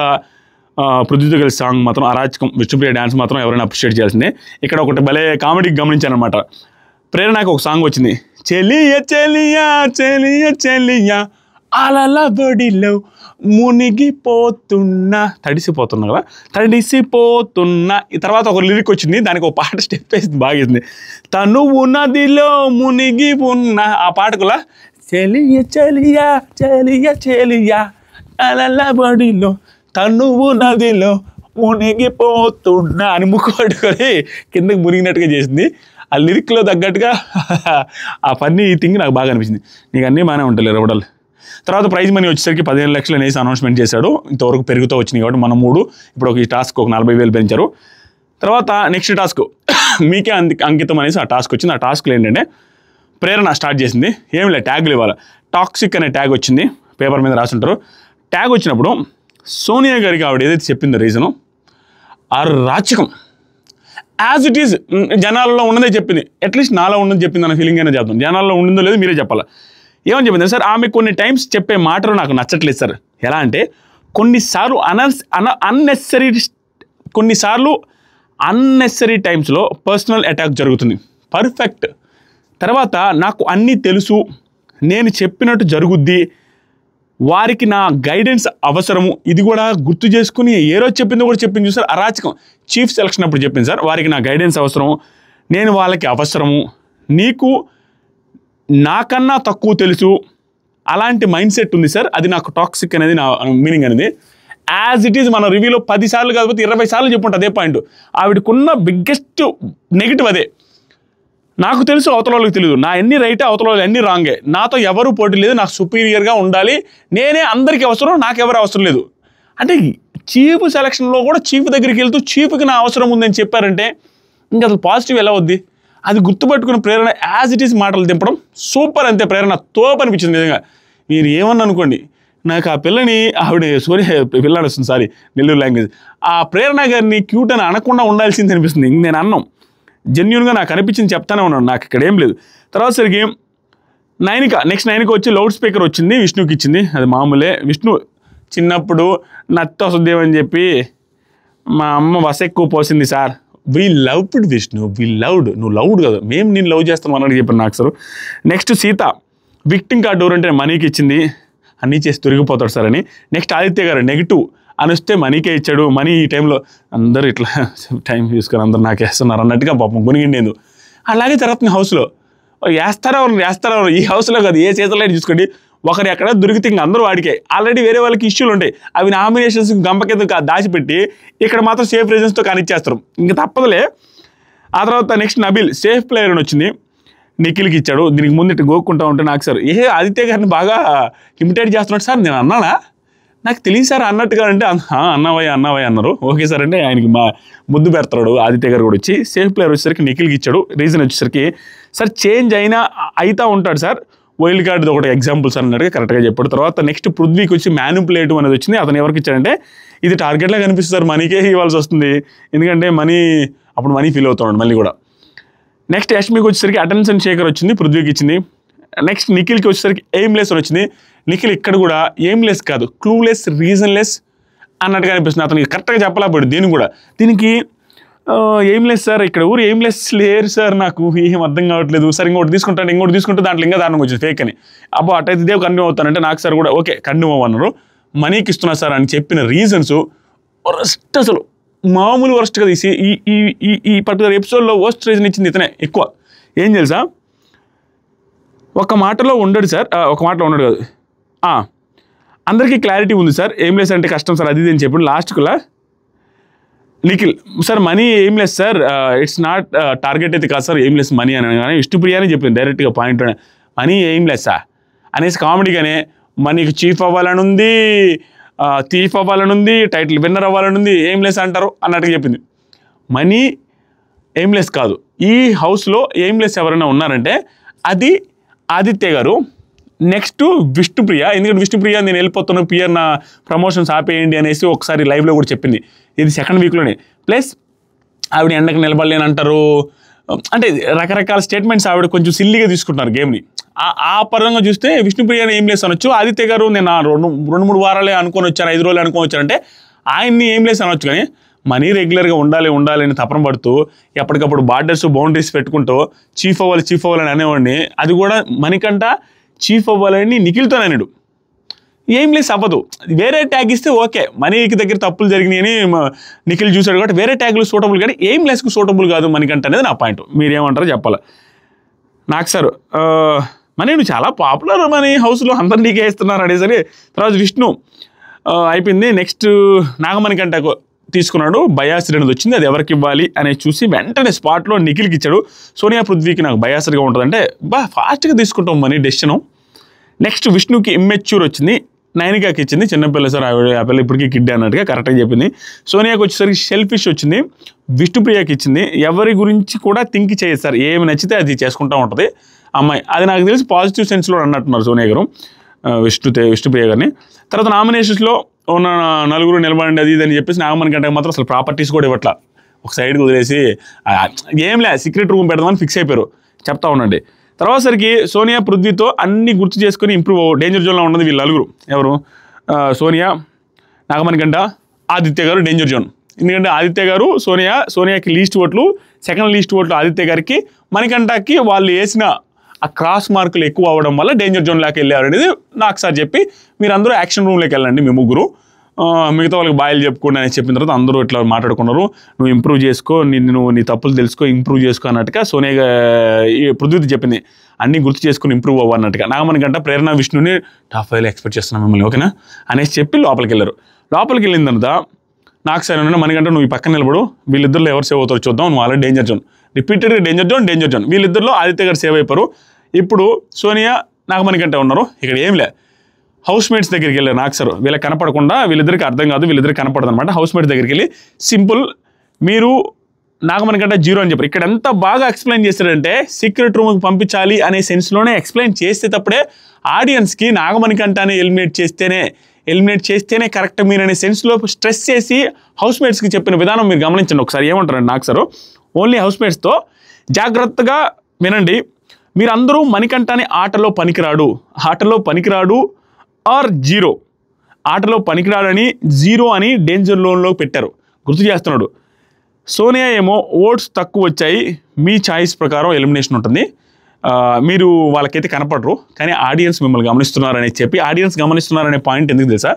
పృథ్వీతో కలిసి సాంగ్ మాత్రం అరాచకం. విష్ణుప్రియ డ్యాన్స్ మాత్రం ఎవరైనా అప్రిషియేట్ చేయాల్సిందే. ఇక్కడ ఒకటి భలే కామెడీకి గమనించాను అనమాట. ప్రేరణకు ఒక సాంగ్ వచ్చింది, చెలియ చెలియా చెలియ చెలియా అలల బడిలో మునిగిపోతున్నా, తడిసిపోతున్నా కదా, తడిసిపోతున్నా. ఈ తర్వాత ఒక లిరిక్ వచ్చింది, దానికి ఒక పాట స్టెప్ వేసి బాగేసింది. తనువు నదిలో మునిగి ఉన్న ఆ పాటకులా చెలియ చెలియా చెలియ చెలియా అలల బడిలో తనువు నదిలో మునిగిపోతున్నా అని ముక్కు పట్టుకొని కిందకి మునిగినట్టుగా చేసింది. ఆ లిరిక్లో తగ్గట్టుగా ఆ ఫన్నీ థింగ్ నాకు బాగా అనిపించింది. నీకు అన్నీ బాగానే ఉంటాయి రవడల్. తర్వాత ప్రైజ్ మనీ వచ్చేసరికి 15 లక్షలు అనేసి అనౌన్స్మెంట్ చేశాడు. ఇంతవరకు పెరుగుతూ వచ్చినాయి కాబట్టి మనం 3, ఇప్పుడు ఈ టాస్క్ ఒక 40,000 పెంచారు. తర్వాత నెక్స్ట్ టాస్క్ మీకే అంకితం అనేసి ఆ టాస్క్ వచ్చింది. ఆ టాస్క్లో ఏంటంటే ప్రేరణ స్టార్ట్ చేసింది. ఏం లేదు, ట్యాగ్లు ఇవ్వాలి. టాక్సిక్ అనే ట్యాగ్ వచ్చింది, పేపర్ మీద రాసుంటారు. ట్యాగ్ వచ్చినప్పుడు సోనియా గారికి ఆవిడ ఏదైతే చెప్పిందో రీజను అరాచకం యాజ్ ఇట్ ఈజ్ జనాల్లో ఉన్నదే చెప్పింది. అట్లీస్ట్ నాలో ఉన్నది చెప్పింది అన్న ఫీలింగ్ అయినా చెప్తాను. జనాల్లో ఉండిందో లేదో మీరే చెప్పాలి. ఏమని చెప్పింది సార్, ఆమె కొన్ని టైమ్స్ చెప్పే మాటలు నాకు నచ్చట్లేదు సార్. ఎలా అంటే కొన్నిసార్లు అన్నెసరీ టైమ్స్లో పర్సనల్ అటాక్ జరుగుతుంది. పర్ఫెక్ట్. తర్వాత నాకు అన్నీ తెలుసు, నేను చెప్పినట్టు జరుగుద్ది, వారికి నా గైడెన్స్ అవసరము, ఇది కూడా గుర్తు చేసుకుని ఏ రోజు చెప్పిందో కూడా చెప్పింది చూసారు. అరాచకం. చీఫ్ సెలక్షన్ అప్పుడు చెప్పింది సార్, వారికి నా గైడెన్స్ అవసరము, నేను వాళ్ళకి అవసరము, నీకు నాకన్నా తక్కువ తెలుసు, అలాంటి మైండ్ సెట్ ఉంది సార్, అది నాకు టాక్సిక్ అనేది నా మీనింగ్ అనేది. యాజ్ ఇట్ ఈజ్ మన రివ్యూలో 10 సార్లు కాకపోతే 20 సార్లు చెప్పుంటే అదే పాయింట్. ఆవిడకున్న బిగ్గెస్ట్ నెగిటివ్ అదే. నాకు తెలుసు, అవతల వాళ్ళకి తెలియదు, నా ఎన్ని రైటే, అవతల వాళ్ళు అన్ని రాంగే, నాతో ఎవరు పోటీ లేదు, నాకు సుపీరియర్గా ఉండాలి, నేనే అందరికీ అవసరం, నాకెవరు అవసరం లేదు. అంటే చీఫ్ సెలక్షన్లో కూడా చీఫ్ దగ్గరికి వెళ్తూ చీఫ్కి నా అవసరం ఉందని చెప్పారంటే ఇంకా అసలు పాజిటివ్ ఎలా అవుద్ది? అది గుర్తుపెట్టుకున్న ప్రేరణ యాజ్ ఇట్ ఈస్ మాటలు దింపడం సూపర్. అంతే, ప్రేరణ తోపు అనిపించింది నిజంగా. మీరు ఏమన్నా అనుకోండి, నాకు ఆ పిల్లని ఆవిడ పిల్లాడు వస్తుంది, సారీ నెల్లూరు లాంగ్వేజ్, ఆ ప్రేరణ గారిని క్యూట్ అని అనకుండా ఉండాల్సింది అనిపిస్తుంది. ఇంక నేను అన్నాం జెన్యూన్గా నాకు అనిపించింది చెప్తానే ఉన్నాను, నాకు ఇక్కడ ఏం లేదు. తర్వాత సరికి నెక్స్ట్ నైనిక వచ్చి లౌడ్ స్పీకర్ వచ్చింది, విష్ణుకి ఇచ్చింది. అది మామూలే. విష్ణు చిన్నప్పుడు నత్త వసుదేవ్ చెప్పి మా అమ్మ వస ఎక్కువ పోసింది sir. We loved Vishnu, we loved. నువ్వు లవ్డ్ కదా, మేము నేను లవ్ చేస్తాం అన్నట్టు చెప్పాను నాకు సార్. నెక్స్ట్ సీత, విక్టింగ్ కార్డ్ ఎవరు అంటే మనీకి ఇచ్చింది, అన్నీ చేసి తిరిగిపోతాడు సార్ అని. నెక్స్ట్ ఆదిత్య గారు నెగిటివ్ అని వస్తే మనీకే ఇచ్చాడు. మనీ ఈ టైంలో అందరూ ఇట్లా టైం తీసుకొని అందరూ నాకు వేస్తున్నారు అన్నట్టుగా పాపం కొనిగిండేది. అలాగే జరుగుతుంది హౌస్లో. వేస్తారా ఈ హౌస్లో కాదు, ఏ చేతుల్లో చూసుకోండి, ఒకరు ఎక్కడ దొరికితే ఇంక అందరూ వాడికే. ఆల్రెడీ వేరే వాళ్ళకి ఇష్యూలు ఉంటాయి, అవి నామినేషన్స్ గంప కింద దాచిపెట్టి ఇక్కడ మాత్రం సేఫ్ రీజన్స్తో కానిచ్చేస్తారు. ఇంక తప్పదులే. ఆ తర్వాత నెక్స్ట్ నబీల్ సేఫ్ ప్లేయర్ అని వచ్చింది, నిఖిల్కి ఇచ్చాడు. దీనికి ముందు ఇట్లా గోక్కుంటా ఉంటే నాకు సార్ ఆదిత్య గారిని బాగా ఇమిటేట్ చేస్తున్నాడు సార్. నేను అన్నానా, నాకు తెలియదు సార్ అన్నట్టుగా అంటే అన్నవయ్య అన్నారు. ఓకే సార్ అంటే ఆయనకి ముద్దు పెడతాడు. ఆదిత్య గారు కూడా వచ్చి సేఫ్ ప్లేయర్ వచ్చేసరికి నిఖిల్కి ఇచ్చాడు. రీజన్ వచ్చేసరికి సార్ చేంజ్ అవుతా ఉంటాడు సార్, వైల్డ్ కార్డ్ ఒకటి ఎగ్జాంపుల్ సార్ అన్నట్టుగా కరెక్ట్గా చెప్పాడు. తర్వాత నెక్స్ట్ పృథ్వీకి వచ్చి మ్యానిపులేటివ్ అనేది వచ్చింది. అతను ఎవరికి ఇచ్చాడంటే ఇది టార్గెట్లా కనిపిస్తుంది సార్, మనీకే ఇవ్వాల్సి వస్తుంది, ఎందుకంటే అప్పుడు మనీ ఫీల్ అవుతున్నాడు మళ్ళీ కూడా. నెక్స్ట్ యష్మికి వచ్చేసరికి అటెన్షన్ షేకర్ వచ్చింది, పృథ్వీకి ఇచ్చింది. నెక్స్ట్ నిఖిల్కి వచ్చేసరికి ఎయిమ్లెస్ అని వచ్చింది. నిఖిల్ ఇక్కడ కూడా ఎయిమ్లెస్ కాదు, క్లూలెస్, రీజన్లెస్ అన్నట్టుగా అనిపిస్తుంది. అతనికి కరెక్ట్గా చెప్పలేకపోయాడు దీనికి కూడా. దీనికి ఎయిమ్లెస్ సార్, ఇక్కడ ఊరు ఎయిమ్లెస్ లేరు సార్, నాకు ఏం అర్థం కావట్లేదు సార్, ఇంకోటి తీసుకుంటే దాంట్లో ఇంకా దారుణంగా వచ్చింది ఫేక్ అని. అబ్బో అటైతే ఇదే కంటిన్యూ అవుతానంటే నాకు సార్ కూడా ఓకే కంటిన్యూ అవ్వన్నారు. మనీకి ఇస్తున్నా సార్ అని చెప్పిన రీజన్స్ వరస్ట్, అసలు మామూలు వరస్ట్గా తీసి ఈ పర్టికులర్ ఎపిసోడ్లో వర్స్ట్ రీజన్ ఇచ్చింది ఇతనే ఎక్కువ. ఏం తెలుసా, ఒక మాటలో ఉండడు సార్, ఒక మాటలో ఉండడు కాదు, అందరికీ క్లారిటీ ఉంది సార్, ఎయిమ్లెస్ అంటే కష్టం సార్ అది అని చెప్పి లాస్ట్కులా Nikhil sir money aimless sir, it's not target అయితే కాదు సార్ ఎయిమ్లెస్ మనీ అని. కానీ విష్ణుప్రియ అని చెప్పింది డైరెక్ట్గా పాయింట్, మనీ ఎయిమ్లెస్సా అనేసి కామెడీగానే మనీకి చీఫ్ అవ్వాలని ఉంది, థీఫ్ అవ్వాలని ఉంది, టైటిల్ విన్నర్ అవ్వాలని ఉంది, ఎయిమ్లెస్ అంటారు అన్నట్టుగా చెప్పింది. మనీ ఎయిమ్లెస్ కాదు. ఈ హౌస్లో ఎయిమ్లెస్ ఎవరైనా ఉన్నారంటే అది ఆదిత్య గారు, నెక్స్ట్ విష్ణుప్రియ. ఎందుకంటే విష్ణుప్రియ నేను వెళ్ళిపోతున్నాను, పిఆర్ నా ప్రమోషన్స్ ఆపేయండి అనేసి ఒకసారి లైవ్లో కూడా చెప్పింది, ఇది సెకండ్ వీక్లోనే. ప్లస్ ఆవిడ ఎండకు నిలబడలేని అంటారు, అంటే రకరకాల స్టేట్మెంట్స్ ఆవిడ కొంచెం సిల్లీగా తీసుకుంటున్నారు గేమ్ని. ఆ పరంగా చూస్తే విష్ణుప్రియని ఎయిమ్లెస్ అనొచ్చు. ఆదిత్య గారు నేను 2-3 వారాలే అనుకొని వచ్చాను, 5 రోజులు అనుకొని వచ్చానంటే ఆయన్ని ఎయిమ్లెస్ అనొచ్చు. కానీ మనీ రెగ్యులర్గా ఉండాలి అని తపన పడుతూ ఎప్పటికప్పుడు బార్డర్స్ బౌండరీస్ పెట్టుకుంటూ చీఫ్ అవ్వాలని అనేవాడిని. అది కూడా మనకంట చీఫ్ అవ్వాలని నిఖిల్తో అన్నాడు. ఎయిమ్లెస్ అవ్వదు, వేరే ట్యాగ్ ఇస్తే ఓకే, మనీకి దగ్గర తప్పులు జరిగినాయి అని నిఖిల్ చూశాడు కాబట్టి వేరే ట్యాగ్లు సూటబుల్, కానీ ఎయిమ్లెస్కు సూటబుల్ కాదు మనకంట అనేది నా పాయింట్. మీరేమంటారో చెప్పాలి నాకు సార్. మనీ నువ్వు చాలా పాపులర్ మనీ హౌస్లో అందరు నీకే ఇస్తున్నారు అనేసరి. తర్వాత విష్ణు అయిపోయింది. నెక్స్ట్ నాగమణికంట తీసుకున్నాడు, బయాసిడ్ అనేది వచ్చింది, అది ఎవరికి ఇవ్వాలి అనేది చూసి వెంటనే స్పాట్లో నిఖిల్కి ఇచ్చాడు. సోనియా పృథ్వీకి నాకు బయాసిడ్గా ఉంటుందంటే ఫాస్ట్గా తీసుకుంటాం మనీ డెసిషను. నెక్స్ట్ విష్ణుకి ఇమ్మెచ్యూర్ వచ్చింది, నైనికాకి ఇచ్చింది, చిన్నపిల్ల సార్ ఆ పిల్ల ఇప్పటికీ కిడ్ అన్నట్టుగా కరెక్ట్గా చెప్పింది. సోనియాకి వచ్చేసరికి షెల్ఫిష్ వచ్చింది, విష్ణుప్రియకి ఇచ్చింది. ఎవరి గురించి కూడా థింక్ చేయదు సార్, ఏమి నచ్చితే అది చేసుకుంటూ ఉంటుంది అమ్మాయి. అది నాకు తెలిసి పాజిటివ్ సెన్స్లో అన్నట్టున్నారు సోనియా గారు విష్ణుప్రియ గారిని. తర్వాత నామినేషన్స్లో ఉన్న 4 నిలబడండి అది ఇదని చెప్పేసి నాగమణి గంటకు మాత్రం అసలు ప్రాపర్టీస్ కూడా ఇవ్వట్లా, ఒక సైడ్కి వదిలేసి ఏం లే సీక్రెట్ రూమ్ పెడదామని ఫిక్స్ అయిపోయారు. చెప్తా ఉండండి. తర్వాత సరికి సోనియా పృథ్వీతో అన్ని గుర్తు చేసుకొని ఇంప్రూవ్ డేంజర్ జోన్లో ఉన్నది వీళ్ళు 4. ఎవరు? సోనియా, నాగమణి గంట, ఆదిత్య గారు డేంజర్ జోన్. ఎందుకంటే ఆదిత్య గారు సోనియాకి లీస్ట్ ఓట్లు, సెకండ్ లీస్ట్ ఓట్లు ఆదిత్య గారికి, మణికంఠకి వాళ్ళు వేసిన ఆ క్రాస్ మార్కులు ఎక్కువ అవ్వడం వల్ల డేంజర్ జోన్లోకి వెళ్ళారు అనేది నాకు సార్ చెప్పి, మీరు అందరూ యాక్షన్ రూమ్లోకి వెళ్ళండి మీ ముగ్గురు, మిగతా వాళ్ళకి బాయిలు చెప్పుకోండి అని చెప్పిన తర్వాత అందరూ ఇట్లా మాట్లాడుకున్నారు. నువ్వు ఇంప్రూవ్ చేసుకో, నీ తప్పులు తెలుసుకో, ఇంప్రూవ్ చేసుకో అన్నట్టుగా సోనియా పృథ్వీ చెప్పింది. అన్నీ గుర్తు చేసుకుని ఇంప్రూవ్ అవ్వన్నట్టుగా. నాగమణి గంట ప్రేరణ విష్ణుని టాప్ 5 ఎక్స్పెక్ట్ చేస్తున్నాను మిమ్మల్ని ఓకేనా అనేసి చెప్పి లోపలికి వెళ్ళారు. లోపలికి వెళ్ళిన తర్వాత నాకు సార్ ఏమన్నా మనకంటే నువ్వు ఈ పక్కన నిలబడు, వీళ్ళిద్దరిలో ఎవరు సేవ్ అవుతారో చూద్దాం, నువ్వు ఆల్రెడీ డేంజర్ జోన్, రిపీటెడ్గా డేంజర్ జోన్. వీళ్ళిద్దరిలో ఆదిత్య గారు సేవ్ అయిపోయారు. ఇప్పుడు సోనియా నాగమణి గంట ఉన్నారు. ఇక్కడ ఏం లే, హౌస్ మేట్స్ దగ్గరికి వెళ్ళారు నాకు సార్, వీళ్ళకి కనపడకుండా, వీళ్ళిద్దరికి అర్థం కాదు, వీళ్ళిద్దరికి కనపడదు అనమాట. హౌస్ మేట్స్ దగ్గరికి వెళ్ళి సింపుల్, మీరు నాగమణి గంట 0 అని చెప్పారు. ఇక్కడ ఎంత బాగా ఎక్స్ప్లెయిన్ చేశారంటే సీక్రెట్ రూమ్కి పంపించాలి అనే సెన్స్లోనే ఎక్స్ప్లెయిన్ చేసేటప్పుడే ఆడియన్స్కి నాగమణి గంటనే ఎలిమినేట్ చేస్తేనే కరెక్ట్ మీరు అనే సెన్స్లో స్ట్రెస్ చేసి హౌస్ మేట్స్కి చెప్పిన విధానం మీరు గమనించండి ఒకసారి. ఏమంటారండి నాకు సార్, ఓన్లీ హౌస్ మేట్స్తో జాగ్రత్తగా వినండి. మీరందరూ మణికంఠని ఆటలో పనికిరాడు ఆర్ 0, ఆటలో పనికిరాడని 0 అని డేంజర్ లోన్లో పెట్టారు. గుర్తు చేస్తున్నాడు. సోనియా ఏమో ఓట్స్ తక్కువ వచ్చాయి, మీ ఛాయిస్ ప్రకారం ఎలిమినేషన్ ఉంటుంది, మీరు వాళ్ళకైతే కనపడరు, కానీ ఆడియన్స్ మిమ్మల్ని గమనిస్తున్నారని చెప్పి ఆడియన్స్ గమనిస్తున్నారనే పాయింట్ ఎందుకు తెలుసా?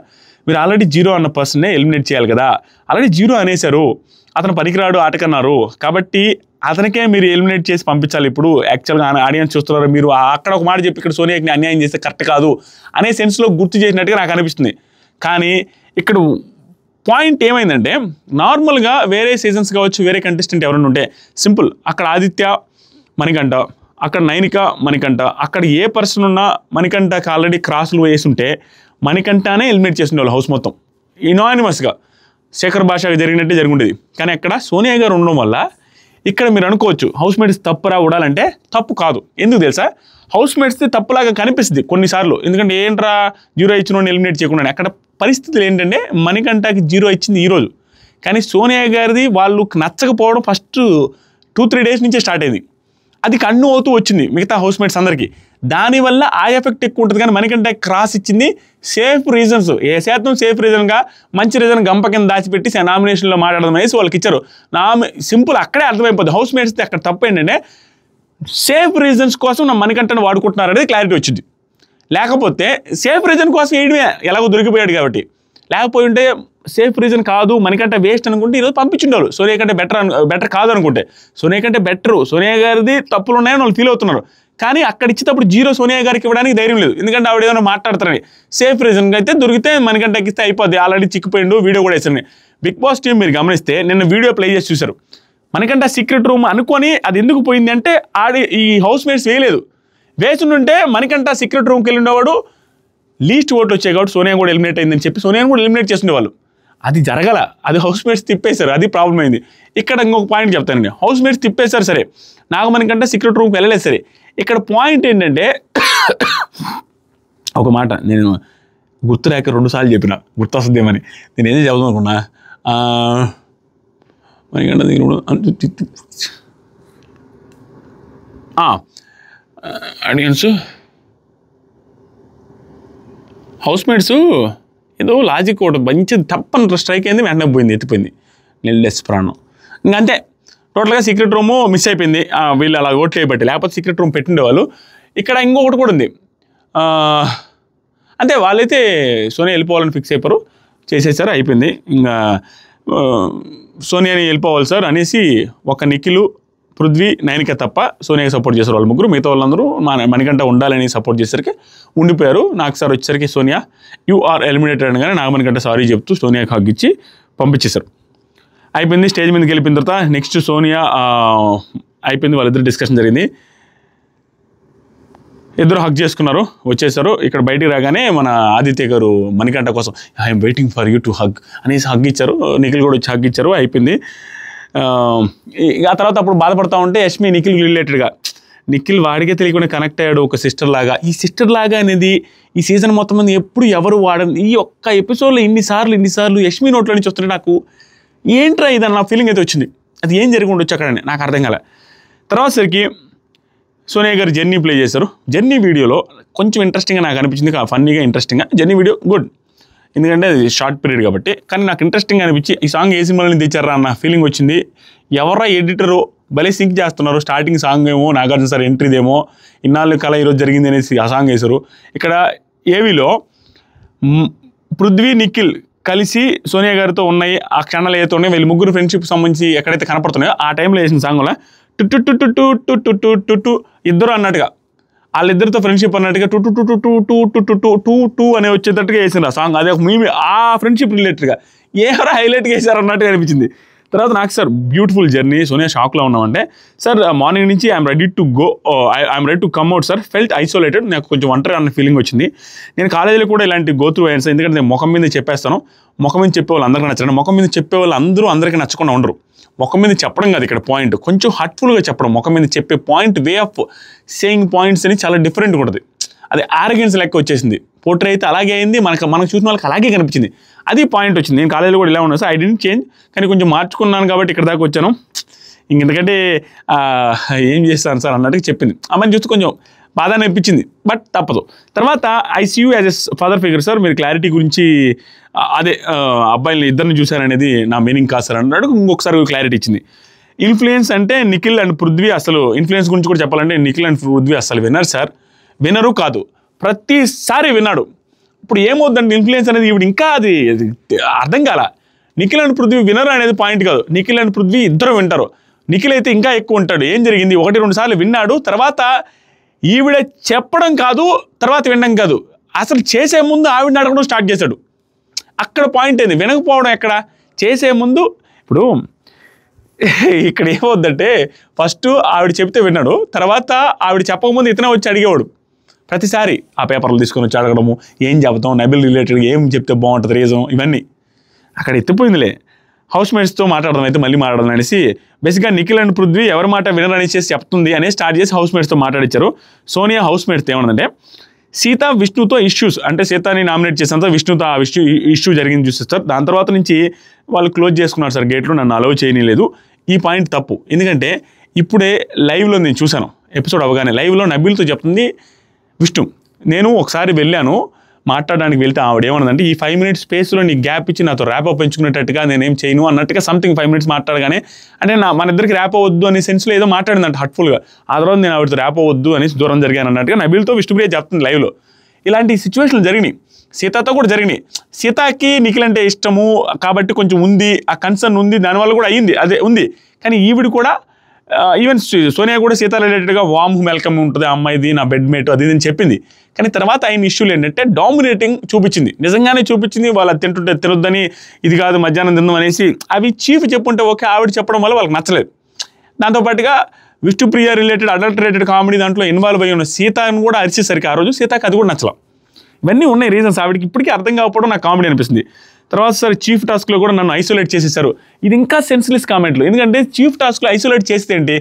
మీరు ఆల్రెడీ 0 అన్న పర్సన్నే ఎలిమినేట్ చేయాలి కదా. ఆల్రెడీ 0 అనేశారు, అతను పనికిరాడు ఆటకన్నారు, కాబట్టి అతనికే మీరు ఎలిమినేట్ చేసి పంపించాలి. ఇప్పుడు యాక్చువల్గా ఆడియన్స్ చూస్తున్నారు, మీరు అక్కడ ఒక మాట చెప్పి ఇక్కడ సోనియాకి అన్యాయం చేస్తే కరెక్ట్ కాదు అనే సెన్స్లో గుర్తు చేసినట్టుగా నాకు అనిపిస్తుంది. కానీ ఇక్కడ పాయింట్ ఏమైందంటే, నార్మల్గా వేరే సీజన్స్ కావచ్చు, వేరే కంటెస్టెంట్ ఎవరైనా ఉంటే సింపుల్, అక్కడ ఆదిత్య మణికంఠ, అక్కడ నైనిక మణికంఠ, అక్కడ ఏ పర్సన్ ఉన్నా మణికంఠకి ఆల్రెడీ క్రాసులు వేసి ఉంటే మణికంఠనే ఎలిమినేట్ చేస్తుండేవాళ్ళు హౌస్ మొత్తం ఇనానిమస్గా. శేఖర్ భాషగా జరిగినట్టే జరుగుండేది. కానీ అక్కడ సోనియా గారు ఉండడం వల్ల ఇక్కడ మీరు అనుకోవచ్చు హౌస్ మేట్స్ తప్పురా ఉడాలంటే తప్పు కాదు. ఎందుకు తెలుసా? హౌస్ మేట్స్ది తప్పులాగా కనిపిస్తుంది కొన్నిసార్లు, ఎందుకంటే ఏంట్రా 0 ఇచ్చిన ఎలిమినేట్ చేయకుండా. అక్కడ పరిస్థితులు ఏంటంటే మణికంఠకి 0 ఇచ్చింది ఈరోజు, కానీ సోనియా గారిది వాళ్ళకి నచ్చకపోవడం ఫస్ట్ 2-3 డేస్ నుంచే స్టార్ట్ అయింది. అది కన్ను అవుతూ వచ్చింది మిగతా హౌస్ మేట్స్ అందరికీ. దానివల్ల ఆ ఎఫెక్ట్ ఎక్కువ ఉంటుంది. కానీ మణికంఠ క్రాస్ ఇచ్చింది సేఫ్ రీజన్స్, ఏ శాతం సేఫ్ రీజన్గా మంచి రీజన్ గంప కింద దాచిపెట్టి నామినేషన్లో మాట్లాడడం అనేసి వాళ్ళకి ఇచ్చారు. సింపుల్ అక్కడే అర్థమైపోతుంది హౌస్ మేట్స్ది అక్కడ తప్పు ఏంటంటే సేఫ్ రీజన్స్ కోసం నా మణికంఠను వాడుకుంటున్నారు అనేది క్లారిటీ వచ్చింది. లేకపోతే సేఫ్ రీజన్ కోసం వేయడమే, ఎలాగో దొరికిపోయాడు కాబట్టి. లేకపోయి ఉంటే సేఫ్ రీజన్ కాదు మణికంఠ వేస్ట్ అనుకుంటే ఈరోజు పంపించుండారు. సోనియా కంటే బెటర్ కాదు అనుకుంటే, సోనియా కంటే బెటరు, సోనియా గారిది తప్పులు ఉన్నాయని వాళ్ళు ఫీల్ అవుతున్నారు. కానీ అక్కడ ఇచ్చేటప్పుడు 0 సోనియా గారికి ఇవ్వడానికి ధైర్యం లేదు, ఎందుకంటే ఆవిడ ఏదైనా మాట్లాడతారని. సేఫ్ రీజన్గా అయితే దొరికితే మణికంఠకి ఇస్తే అయిపోద్ది, ఆల్రెడీ చిక్కిపోయిండు, వీడియో కూడా వేసాను. బిగ్ బాస్ టీం మీరు గమనిస్తే నిన్న వీడియో ప్లే చేసి చూశారు. మణికంఠ సీక్రెట్ రూమ్ అనుకొని అది ఎందుకు పోయింది అంటే ఈ హౌస్ మేట్స్ వేయలేదు. వేసుంటే మణికంఠ సీక్రెట్ రూమ్కి వెళ్ళి ఉండేవాడు, లీస్ట్ ఓట్లు వచ్చాయి కాబట్టి సోనియా కూడా ఎలిమినేట్ అయిందని చెప్పి సోనియాని కూడా ఎలిమినేట్ చేస్తుండేవాళ్ళు. అది జరగల, అది హౌస్ మేట్స్ తిప్పేశారు, అది ప్రాబ్లం అయింది. ఇక్కడ ఇంకొక పాయింట్ చెప్తానండి, హౌస్ మేట్స్ తిప్పేశారు సరే, నాగమణికంఠ సీక్రెట్ రూమ్కి వెళ్ళలేదు సరే. ఇక్కడ పాయింట్ ఏంటంటే ఒక మాట నేను గుర్తులేక 2 సార్లు చెప్పిన, గుర్తొస్తుందేమని. నేను ఏదో చెబుదాం అనుకున్నా, మణికంఠ ఆడియన్స్ హౌస్ మేట్స్ ఏదో లాజిక్ ఒకటి మంచి తప్పని స్ట్రైక్ అయింది, వెంటనే పోయింది, ఎత్తిపోయింది నెల్లెస్ ప్రాణం. ఇంకంతే టోటల్గా సీక్రెట్ రూము మిస్ అయిపోయింది. వీళ్ళు అలా ఓట్లు వేయబట్టి, లేకపోతే సీక్రెట్ రూమ్ పెట్టుండేవాళ్ళు. ఇక్కడ ఇంకొకటి కూడా ఉంది, అంతే వాళ్ళైతే సోనియా వెళ్ళిపోవాలని ఫిక్స్ అయిపోయారు, చేసేసారు, అయిపోయింది. ఇంకా సోనియాని వెళ్ళిపోవాలి సార్ అనేసి ఒక నిఖిలు, పృథ్వీ, నైనిక తప్ప సోనియాకి సపోర్ట్ చేశారు వాళ్ళు ముగ్గురు. మిగతా వాళ్ళందరూ మణికంఠ ఉండాలని సపోర్ట్ చేసరికి ఉండిపోయారు. నాకు సార్ వచ్చేసరికి సోనియా యు ఆర్ ఎలిమినేటెడ్ అనగానే నాగమణికంఠ సారీ చెప్తూ సోనియాకి హగ్ ఇచ్చి పంపించేశారు. అయిపోయింది. స్టేజ్ మీదకి వెళ్ళిపోయిన తర్వాత నెక్స్ట్ సోనియా అయిపోయింది, వాళ్ళిద్దరు డిస్కషన్ జరిగింది, ఇద్దరు హగ్ చేసుకున్నారు, వచ్చేసారు. ఇక్కడ బయటికి రాగానే మన ఆదిత్య గారు మణికంఠ కోసం I'm waiting for you to hug అనేసి హగ్ ఇచ్చారు. నిఖిల్ కూడా వచ్చి హగ్ ఇచ్చారు, అయిపోయింది. ఆ తర్వాత అప్పుడు బాధపడతా ఉంటే యష్మి నిఖిల్ రిలేటెడ్గా, నిఖిల్ వాడికే తెలియకుండా కనెక్ట్ అయ్యాడు ఒక సిస్టర్ లాగా. ఈ సిస్టర్ లాగా అనేది ఈ సీజన్ మొత్తం మంది ఎప్పుడు ఎవరు వాడని, ఈ ఒక్క ఎపిసోడ్లో ఇన్నిసార్లు యష్మి నోట్లో నుంచి వస్తుంటే నాకు ఏంట్రా ఇదని నా ఫీలింగ్ అయితే వచ్చింది. అది ఏం జరిగి ఉండొచ్చు అక్కడనే నాకు అర్థం కాలే. తర్వాత సరికి సోనియా గారు జర్నీ ప్లే చేశారు. జర్నీ వీడియోలో కొంచెం ఇంట్రెస్టింగ్గా నాకు అనిపించింది, ఫన్నీగా ఇంట్రెస్టింగ్గా. జర్నీ వీడియో గుడ్, ఎందుకంటే అది షార్ట్ పీరియడ్ కాబట్టి. కానీ నాకు ఇంట్రెస్టింగ్ అనిపించి ఈ సాంగ్ ఏ సినిమాలో తెచ్చారా అన్న ఫీలింగ్ వచ్చింది. ఎవరా ఎడిటరు భలే సింక్ చేస్తున్నారు. స్టార్టింగ్ సాంగ్ ఏమో నాగార్జున సార్ ఎంట్రీదేమో ఇన్నాళ్ళు కళ ఈరోజు జరిగింది అనేసి ఆ సాంగ్ వేశారు. ఇక్కడ ఏవిలో పృథ్వీ, నిఖిల్ కలిసి సోనియా గారితో ఉన్నాయి ఆ క్షణాలు ఏదైతే ఉన్నాయో, వీళ్ళు ముగ్గురు ఫ్రెండ్షిప్ సంబంధించి ఎక్కడైతే కనపడుతున్నాయో ఆ టైంలో వేసిన సాంగ్లో to to to to to to to to to to ఇద్దరు అన్నట్టుగా, వాళ్ళిద్దరితో ఫ్రెండ్షిప్ అన్నట్టుగా two two two two two two two two two two two అనే వచ్చేటట్టుగా వేసింది ఆ సాంగ్. అదే మేము ఆ ఫ్రెండ్షిప్ రిలేటెడ్గా ఏమైనా హైలైట్గా వేసారు అన్నట్టుగా అనిపించింది. తర్వాత నాకు సార్ బ్యూటిఫుల్ జర్నీ, సోనియా షాక్లో ఉన్నామంటే సార్ మార్నింగ్ నుంచి I'm ready to go, I'm ready to come out sir, felt isolated, నాకు కొంచెం ఒంటరి అన్న ఫీలింగ్ వచ్చింది. నేను కాలేజీలో కూడా ఇలాంటి గో త్రూ అయ్యాను సార్, ఎందుకంటే నేను ముఖం మీద చెప్పేస్తాను, ముఖం మీద చెప్పే వాళ్ళు అందరికీ నచ్చండి, ముఖం మీద చెప్పే వాళ్ళు అందరికీ నచ్చకుండా ఉండరు. ముఖం మీద చెప్పడం కాదు ఇక్కడ పాయింట్, కొంచెం హర్ట్ఫుల్గా చెప్పడం, ముఖం మీద చెప్పే point, way of saying points అని చాలా డిఫరెంట్గా ఉంటుంది. అది ఆరోగెన్స్ లెక్క వచ్చేసింది. పోర్ట్రే అయితే అలాగే అయింది, మనకు చూసిన వాళ్ళకి అలాగే కనిపించింది. అది పాయింట్ వచ్చింది. నేను కాలేజీలో కూడా ఇలా ఉన్నాను సార్, ఐ డెంట్ చేంజ్, కానీ కొంచెం మార్చుకున్నాను కాబట్టి ఇక్కడ దాకా వచ్చాను. ఎందుకంటే ఏం చేస్తాను సార్ అన్నట్టుగా చెప్పింది. అమ్మని చూస్తే కొంచెం బాధ అనిపించింది, బట్ తప్పదు. తర్వాత I see you as a father figure sir, మీరు క్లారిటీ గురించి అదే అబ్బాయిని ఇద్దరిని చూశారనేది నా మీనింగ్ కాదు సార్ అన్నాడు. ఇంకొకసారి క్లారిటీ ఇచ్చింది. ఇన్ఫ్లుయెన్స్ అంటే నిఖిల్ అండ్ పృథ్వీ అసలు ఇన్ఫ్లుయెన్స్ గురించి కూడా చెప్పాలంటే నిఖిల్ అండ్ పృథ్వీ అసలు విన్నర్ సార్. వినరు కాదు, ప్రతిసారి విన్నాడు. ఇప్పుడు ఏమవుతుందంటే ఇన్ఫ్లుయెన్స్ అనేది ఇప్పుడు ఇంకా అది అర్థం కాల. నిఖిల్ అండ్ పృథ్వీ వినరు అనేది పాయింట్ కాదు. నిఖిల్ అండ్ పృథ్వీ ఇద్దరు వింటారు. నిఖిల్ అయితే ఇంకా ఎక్కువ ఉంటాడు. ఏం జరిగింది, 1-2 సార్లు విన్నాడు, తర్వాత ఈవిడ చెప్పడం కాదు, తర్వాత వినడం కాదు, అసలు చేసే ముందు ఆవిడని అడగడం స్టార్ట్ చేశాడు. అక్కడ పాయింట్ ఏంది, వినకపోవడం ఎక్కడ, చేసే ముందు. ఇప్పుడు ఇక్కడ ఏమవుద్దంటే ఫస్ట్ ఆవిడ చెప్తే విన్నాడు, తర్వాత ఆవిడ చెప్పకముందు ఇతనే వచ్చి అడిగేవాడు. ప్రతిసారి ఆ పేపర్లు తీసుకొని వచ్చి అడగడము, ఏం చెబుతాం, నబిల్ రిలేటెడ్గా ఏం చెప్తే బాగుంటుంది రీజన్, ఇవన్నీ అక్కడ ఎత్తిపోయిందిలే. హౌస్ మేట్స్తో మాట్లాడడం అయితే మళ్ళీ మాట్లాడడం అనేసి బేసిక్గా నిఖిల్ అండ్ పృథ్వీ ఎవరి మాట వినరనేసి చెప్తుంది అనేది స్టార్ట్ చేసి హౌస్ మేట్స్తో మాట్లాడించారు. సోనియా హౌస్ మేట్స్తో ఏమన్నదంటే సీత విష్ణుతో ఇష్యూస్, అంటే సీతని నామినేట్ చేసినంత విష్ణుతో ఆ ఇష్యూ జరిగింది చూస్తారు. దాని తర్వాత నుంచి వాళ్ళు క్లోజ్ చేసుకున్నారు సార్, గేట్లు నన్ను అలౌ చేయలేదు. ఈ పాయింట్ తప్పు. ఎందుకంటే ఇప్పుడే లైవ్లో నేను చూశాను, ఎపిసోడ్ అవగానే లైవ్లో నబిల్తో చెప్తుంది విష్ణు, నేను ఒకసారి వెళ్ళాను మాట్లాడడానికి, వెళ్తే ఆవిడ ఏమన్నదంటే ఈ 5 minutes స్పేస్లో నీకు గ్యాప్ ఇచ్చి నాతో ర్యాప్ పెంచుకునేటట్టుగా నేనేం చేయను అన్నట్టుగా సంథింగ్ 5 minutes మాట్లాడగానే, అంటే మన ఇద్దరికి ర్యాప్ అవ్వద్దు అనే సెన్స్లో ఏదో మాట్లాడిందంట హర్ట్ఫుల్గా. ఆ తర్వాత నేను ఆవిడతో ర్యాప్ అవ్వద్దు అనేసి దూరం జరిగాను అన్నట్టుగా నబిల్తో విష్ణుప్రియ చెప్తుంది లైవ్లో. ఇలాంటి సిచ్యువేషన్లు జరిగినాయి, సీతతో కూడా జరిగినాయి. సీతకి నిఖిల్ అంటే ఇష్టము కాబట్టి కొంచెం ఉంది, ఆ కన్సర్న్ ఉంది, దానివల్ల కూడా అయ్యింది, అదే ఉంది. కానీ ఈవిడ కూడా ఈవెన్ సోనియా కూడా సీత రిలేటెడ్గా వామ్ వెల్కమ్ ఉంటుంది ఆ అమ్మాయిది, నా బెడ్మేట్ అది అని చెప్పింది. కానీ తర్వాత ఆయన ఇష్యూలు ఏంటంటే డామినేటింగ్ చూపించింది, నిజంగానే చూపించింది. వాళ్ళు తింటుంటే తినొద్దని, ఇది కాదు మధ్యాహ్నం తిందాం అనేసి అవి చీఫ్ చెప్పుంటే ఓకే, ఆవిడ చెప్పడం వల్ల వాళ్ళకి నచ్చలేదు. దాంతోపాటుగా విష్ణుప్రియ రిలేటెడ్ అడల్టరేటెడ్ కామెడీ దాంట్లో ఇన్వాల్వ్ అయ్యి ఉన్న సీతను కూడా అరిచేసరికి ఆ రోజు సీతకి అది కూడా నచ్చలేదు. ఇవన్నీ ఉన్నాయి రీజన్స్, ఆవిడకి ఇప్పటికీ అర్థం కాకపోవడం నాకు కామెడీ అనిపిస్తుంది. తర్వాత సార్ చీఫ్ టాస్క్లో కూడా నన్ను ఐసోలేట్ చేసేసారు, ఇది ఇంకా సెన్స్లెస్ కామెంట్లు. ఎందుకంటే చీఫ్ టాస్క్లో ఐసోలేట్ చేస్తే ఏంటి,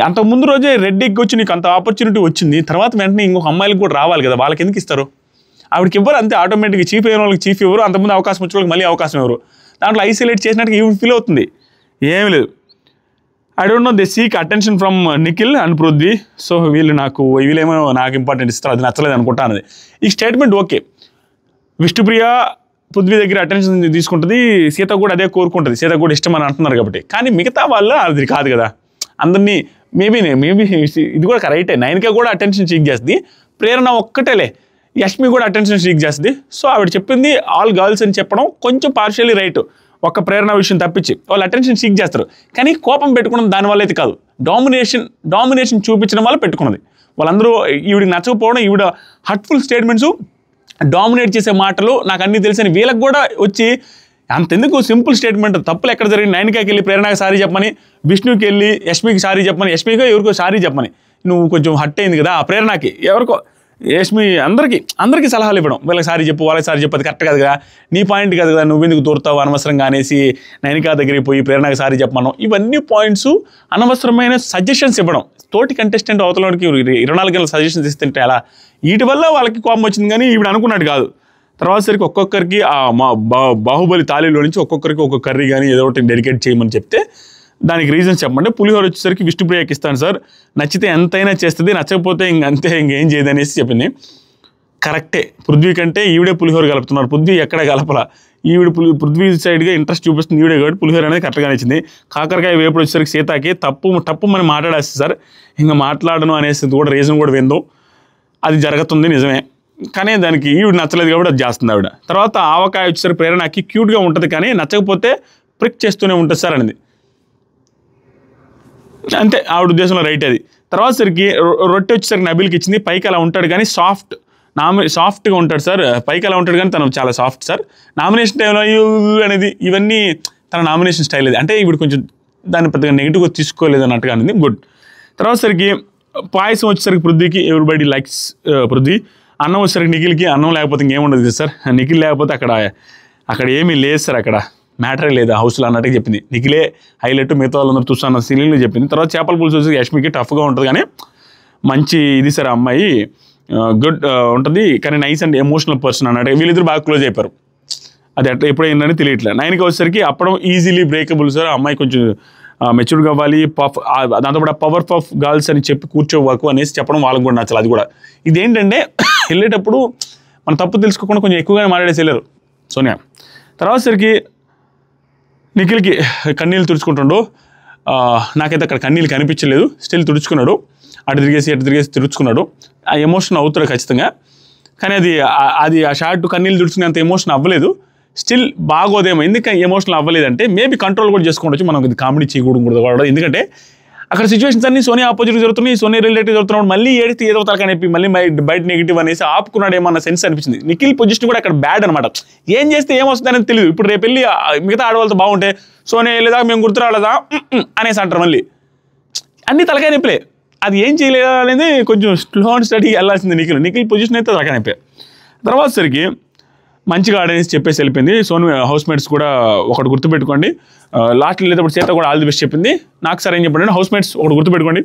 అంత ముందు రోజే రెడ్ ఎగ్ వచ్చి నీకు అంత ఆపర్చునిటీ వచ్చింది, తర్వాత వెంటనే ఇంకొక అమ్మాయిలకు కూడా రావాలి కదా, వాళ్ళకి ఎందుకు ఇస్తారు, ఆవిడకి ఇవ్వరు అంతే ఆటోమేటిక్గా. చీఫ్ అయిన వాళ్ళకి చీఫ్ ఇవ్వరు, అంతకుముందు అవకాశం వచ్చే వాళ్ళకి మళ్ళీ అవకాశం ఇవ్వరు. దాంట్లో ఐసోలేట్ చేసినట్టుగా ఈవిడ ఫీల్ అవుతుంది. ఏమీ లేదు. I don't know, they seek attention from Nikhil and Prithvi. So వీళ్ళేమో నాకు ఇంపార్టెంట్ ఇస్తారు, అది నచ్చలేదు అనుకుంటా అన్నది. ఈ స్టేట్మెంట్ ఓకే, విష్ణుప్రియ పృథ్వీ దగ్గర అటెన్షన్ తీసుకుంటుంది, సీత కూడా అదే కోరుకుంటుంది, సీత కూడా ఇష్టం అని అంటున్నారు కాబట్టి. కానీ మిగతా వాళ్ళు అది కాదు కదా, అందరినీ మేబీ ఇది కూడా రైటే, 9K కూడా అటెన్షన్ సీక్ చేస్తుంది, ప్రేరణ ఒక్కటేలే, యష్మి కూడా అటెన్షన్ సీక్ చేస్తుంది. సో ఆవిడ చెప్పింది ఆల్ గర్ల్స్ అని చెప్పడం కొంచెం పార్షియల్లీ రైట్, ఒక్క ప్రేరణ విషయం తప్పించి వాళ్ళు అటెన్షన్ సీక్ చేస్తారు. కానీ కోపం పెట్టుకున్నది దానివల్ల అయితే కాదు, డామినేషన్ చూపించడం వల్ల పెట్టుకున్నది. వాళ్ళందరూ ఈవిడికి నచ్చకపోవడం, ఈవిడ హర్ట్ఫుల్ స్టేట్మెంట్స్, డామినేట్ చేసే మాటలు నాకు అన్నీ తెలిసని వీళ్ళకి కూడా వచ్చి అంతెందుకు సింపుల్ స్టేట్మెంట్, తప్పులు ఎక్కడ జరిగింది, 9Kకి వెళ్ళి ప్రేరణకి సారీ చెప్పమని, విష్ణుకి వెళ్ళి యష్మికి సారీ చెప్పమని, యష్మికో ఎవరికో సారీ చెప్పమని, నువ్వు కొంచెం హట్ అయింది కదా ఆ ప్రేరణకి, ఎవరికో యష్మి అందరికీ సలహాలు ఇవ్వడం, వీళ్ళకి సారీ చెప్పు వాళ్ళకి సారీ చెప్పు, అది కరెక్ట్ కాదు కదా, నీ పాయింట్ కాదు కదా, నువ్వెందుకు దూరుతావు అనవసరంగా అనేసి 9K దగ్గరికి పోయి ప్రేరణకి సారీ చెప్పమనం, ఇవన్నీ పాయింట్స్ అనవసరమైన సజెషన్స్ ఇవ్వడం. తోటి కంటెస్టెంట్ అవతలకి 24 గంటల సజెషన్స్ ఇస్తుంటే అలా వీటి వల్ల వాళ్ళకి కోపం వచ్చింది, కానీ ఈవిడ అనుకున్నట్టు కాదు. తర్వాత సరికి ఒక్కొక్కరికి ఆ బాహుబలి తాళీలో నుంచి ఒక్కొక్కరికి ఒక్కొక్క కర్రీ కానీ ఏదో ఒకటి డెడికేట్ చేయమని చెప్తే దానికి రీజన్స్ చెప్పండి. పులిహోర వచ్చేసరికి విష్ణుప్రియకి ఇస్తాను సార్, నచ్చితే ఎంతైనా చేస్తుంది, నచ్చకపోతే ఇంకేం చేయదు అనేసి చెప్పింది. కరెక్టే, పృథ్వీ కంటే ఈవిడే పులిహోర కలుపుతున్నారు, పృథ్వీ ఎక్కడ కలపలా, ఈవిడ పృథ్వీ సైడ్గా ఇంట్రెస్ట్ చూపిస్తుంది ఈవిడే కాబట్టి పులిహోర అనేది కరెక్ట్గానే ఇచ్చింది. కాకరకాయ వేపుడు వచ్చేసరికి సీతాకి తప్పు మనం మాట్లాడేస్తుంది సార్, ఇంకా మాట్లాడను అనేసి కూడా రీజన్ కూడా విందో, అది జరుగుతుంది నిజమే, కానీ దానికి ఈవిడ నచ్చలేదు కాబట్టి అది చేస్తుంది ఆవిడ. తర్వాత ఆవకాయ వచ్చేసరికి ప్రేరణకి క్యూట్గా ఉంటుంది కానీ నచ్చకపోతే ప్రిక్ చేస్తూనే ఉంటుంది సార్ అనేది, అంతే ఆవిడ ఉద్దేశంలో రైట్ అది. తర్వాత సరికి రొట్టె వచ్చేసరికి నబిల్కి ఇచ్చింది, పైకి అలా ఉంటాడు కానీ సాఫ్ట్గా ఉంటాడు సార్, పైకి అలా ఉంటాడు కానీ తను చాలా సాఫ్ట్ సార్. నామినేషన్ టైంలో అనేది ఇవన్నీ తన నామినేషన్ స్టైల్ అది, అంటే ఇప్పుడు కొంచెం దాన్ని పెద్దగా నెగిటివ్గా తీసుకోలేదు అన్నట్టుగా అనేది గుడ్. తర్వాత సరికి పాయసం వచ్చేసరికి పృథ్వీకి ఎవ్రీబడి లైక్స్ పృథ్వీ. అన్నం వచ్చేసరికి నిఖిల్కి, అన్నం లేకపోతే ఇంకేముండదు కదా సార్, నిఖిల్ లేకపోతే అక్కడ ఏమీ లేదు సార్, అక్కడ మ్యాటరే లేదు హౌస్లో అన్నట్టుగా చెప్పింది. నిఖిలే హైలైట్, మిగతా వాళ్ళందరూ చూస్తున్న సీన్లు చెప్పింది. తర్వాత చేపల పులుసు వచ్చేసి యష్మికి టఫ్గా ఉంటుంది కానీ మంచి ఇది సార్, అమ్మాయి గుడ్ ఉంటుంది కానీ నైస్ అండ్ ఎమోషనల్ పర్సన్ అన్నట్టు వీళ్ళిద్దరు బాగా క్లోజ్ అయిపోయారు. అది ఎప్పుడైందని తెలియట్లేదు. 9K వచ్చేసరికి అప్పడం ఈజీలీ బ్రేకబుల్ సార్, అమ్మాయి కొంచెం మెచ్యూర్గా అవ్వాలి, దాంతోపాటు పవర్ పఫ్ గర్ల్స్ అని చెప్పి కూర్చోవకు అనేసి చెప్పడం వాళ్ళకి కూడా నచ్చాలి. అది కూడా ఇదేంటంటే వెళ్ళేటప్పుడు మన తప్పు తెలుసుకోకుండా కొంచెం ఎక్కువగానే మాట్లాడేసి వెళ్ళారు సోనియా. తర్వాత సరికి నిఖిల్కి కన్నీళ్ళు తుడుచుకుంటుండు, నాకైతే అక్కడ కన్నీళ్ళు కనిపించలేదు. స్టిల్ తుడుచుకున్నాడు, అటు తిరిగేసి తుడుచుకున్నాడు. ఆ ఎమోషన్ అవుతాడు ఖచ్చితంగా, కానీ అది ఆ షార్ట్ కన్నీళ్ళు తుడుచుకునేంత ఎమోషన్ అవ్వలేదు. స్టిల్ బాగోదేమో. ఎందుకంటే ఎమోషనల్ అవ్వలేదంటే మేబీ కంట్రోల్ కూడా చేసుకోవచ్చు, మనం ఇది కామెడీ చేయకూడదు కూడా. ఎందుకంటే అక్కడ సిచ్యువేషన్స్ అన్ని సోనియా ఆపోజిట్ జరుగుతున్నాయి, సోనియా రిలేటివ్ జరుగుతున్నాడు. మళ్ళీ ఏడితే ఏదో తలకని మళ్ళీ బయట నెగిటివ్ అనేసి ఆపుకున్నాడు ఏమన్న సెన్స్ అనిపించింది. నిఖిల్ పొజిషన్ కూడా అక్కడ బ్యాడ్ అనమాట. ఏం చేస్తే ఏమొస్తుంది అనేది తెలియదు. ఇప్పుడు రేపు వెళ్ళి మిగతా ఆడవాళ్ళతో బాగుంటే సోనియా వెళ్ళేదా మేము గుర్తురాలేదా అనేసి అంటారు. మళ్ళీ అన్ని తలకాయ నొప్పిలే. అది ఏం చేయలేదు అనేది కొంచెం స్లో అండ్ స్టడీగా వెళ్ళాల్సింది. నిఖిల్ పొజిషన్ అయితే తలకాయ నొప్పి. తర్వాత సరికి మంచిగా ఆడనేసి చెప్పేసి వెళ్ళిపోయింది. సోను హౌస్మేట్స్ కూడా ఒకటి గుర్తుపెట్టుకోండి, లాస్ట్లో లేదప్పుడు చేత కూడా ఆల్ ది బెస్ట్ చెప్పింది. నాకు సరే ఏం చెప్పండి, హౌస్మేట్స్ ఒకటి గుర్తుపెట్టుకోండి,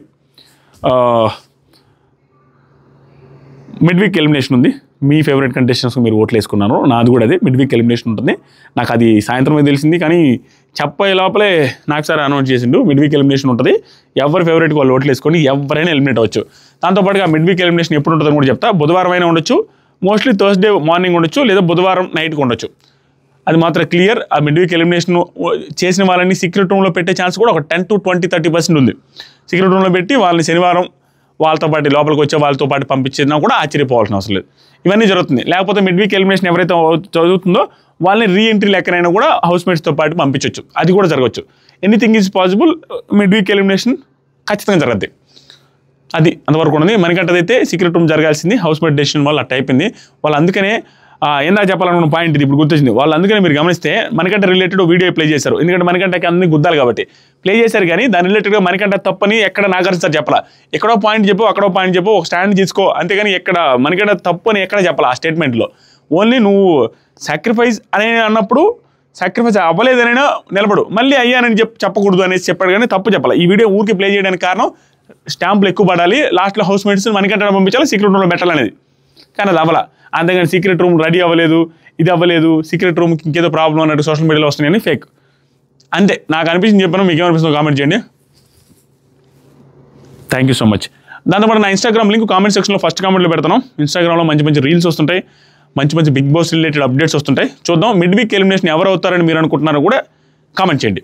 మిడ్ వీక్ ఎలిమినేషన్ ఉంది. మీ ఫేవరెట్ కంటెస్టెంట్స్కి మీరు ఓట్లు వేసుకున్నారు, నాది కూడా అదే మిడ్ వీక్ ఎలిమినేషన్ ఉంటుంది. నాకు అది సాయంత్రమే తెలిసింది, కానీ చెప్పే లోపలే నాకు సరే అనౌన్స్ చేసిండు మిడ్ వీక్ ఎలిమినేషన్ ఉంటుంది. ఎవరి ఫేవరెట్కి వాళ్ళు ఓట్లు వేసుకొని ఎవరైనా ఎలిమినేట్ అవ్వచ్చు. దాంతోపాటుగా మిడ్ వీక్ ఎలిమినేషన్ ఎప్పుడు ఉంటుందని కూడా చెప్తా. బుధవారం అయినా ఉండొచ్చు, మోస్ట్లీ థర్స్డే మార్నింగ్ ఉండొచ్చు, లేదా బుధవారం నైట్కి ఉండొచ్చు. అది మాత్రం క్లియర్. ఆ మిడ్ వీక్ ఎలిమినేషన్ చేసిన వాళ్ళని సీక్రెట్ రూమ్లో పెట్టే ఛాన్స్ కూడా ఒక 10 to 20-30% ఉంది. సీక్రెట్ రూమ్లో పెట్టి వాళ్ళని శనివారం వాళ్ళతో పాటు లోపలికి వచ్చే వాళ్ళతో పాటు పంపించేదినా కూడా ఆశ్చర్యపోవాల్సిన అవసరం లేదు. ఇవన్నీ జరుగుతుంది. లేకపోతే మిడ్ వీక్ ఎలిమినేషన్ ఎవరైతే చదువుతుందో వాళ్ళని రీఎంట్రీ లెక్కనైనా కూడా హౌస్మేట్స్తో పాటు పంపించవచ్చు. అది కూడా జరగవచ్చు. Anything is possible. Mid week elimination ఖచ్చితంగా జరగద్ది. అది అంతవరకు ఉన్నది. మనకంటదైతే సీక్రెట్ రూమ్ జరగాల్సింది, హౌస్మేట్ డెసిషన్ వల్ల అట్ట అయిపోయింది. వాళ్ళు అందుకనే ఏందా చెప్పాలనుకున్న పాయింట్ ఇది ఇప్పుడు గుర్తొచ్చింది. వాళ్ళు అందుకనే మీరు గమనిస్తే మనకంట రిలేటెడ్ వీడియో ప్లే చేశారు. ఎందుకంటే మనకంటకి అన్ని గుద్దాలు కాబట్టి ప్లే చేశారు, కానీ దాని రిలేటెడ్గా మనకంట తప్పని ఎక్కడ నాగార్జున సార్ చెప్పాలా. ఎక్కడో పాయింట్ చెప్పు, అక్కడో పాయింట్ చెప్పు, ఒక స్టాండ్ తీసుకో, అంతేగాని ఎక్కడ మనకంట తప్పు అని ఎక్కడ చెప్పాలా ఆ స్టేట్మెంట్లో. ఓన్లీ నువ్వు సాక్రిఫైస్ అని అన్నప్పుడు సాక్రిఫైస్ అవ్వలేదనైనా నిలబడు, మళ్ళీ అయ్యానని చెప్పకూడదు అనేసి చెప్పాడు, కానీ తప్పు చెప్పాలి. ఈ వీడియో ఊరికి ప్లే చేయడానికి కారణం స్టాంపులు ఎక్కువ పడాలి, లాస్ట్లో హౌస్మేట్స్ మనకంటే పంపించాలి, సీక్రెట్ రూమ్లో పెట్టాలనేది. కానీ అది అవ్వాల. అంతేగాని సీక్రెట్ రూమ్ రెడీ అవ్వలేదు, ఇది అవ్వలేదు, సీక్రెట్ రూమ్కి ఇంకేదో ప్రాబ్లం అన్నట్టు సోషల్ మీడియాలో వస్తున్నాయని ఫేక్. అంతే నాకు అనిపించింది చెప్పాను. మీకు ఏమనిపిస్తుందో కామెంట్ చేయండి. Thank you so much. దాంతోపాటు నా ఇన్స్టాగ్రామ్ లింక్ కామెంట్ సెక్షన్లో ఫస్ట్ కామెంట్లో పెడతాను. ఇన్స్టాగ్రామ్లో మంచి రీల్స్ వస్తుంటాయి, మంచి బిగ్ బాస్ రిలేటెడ్ అప్డేట్స్ వస్తుంటాయి. చూద్దాం మిడ్ వీక్ ఎలిమినేషన్ ఎవరు అవుతారని మీరు అనుకుంటున్నారో కూడా కామెంట్ చేయండి.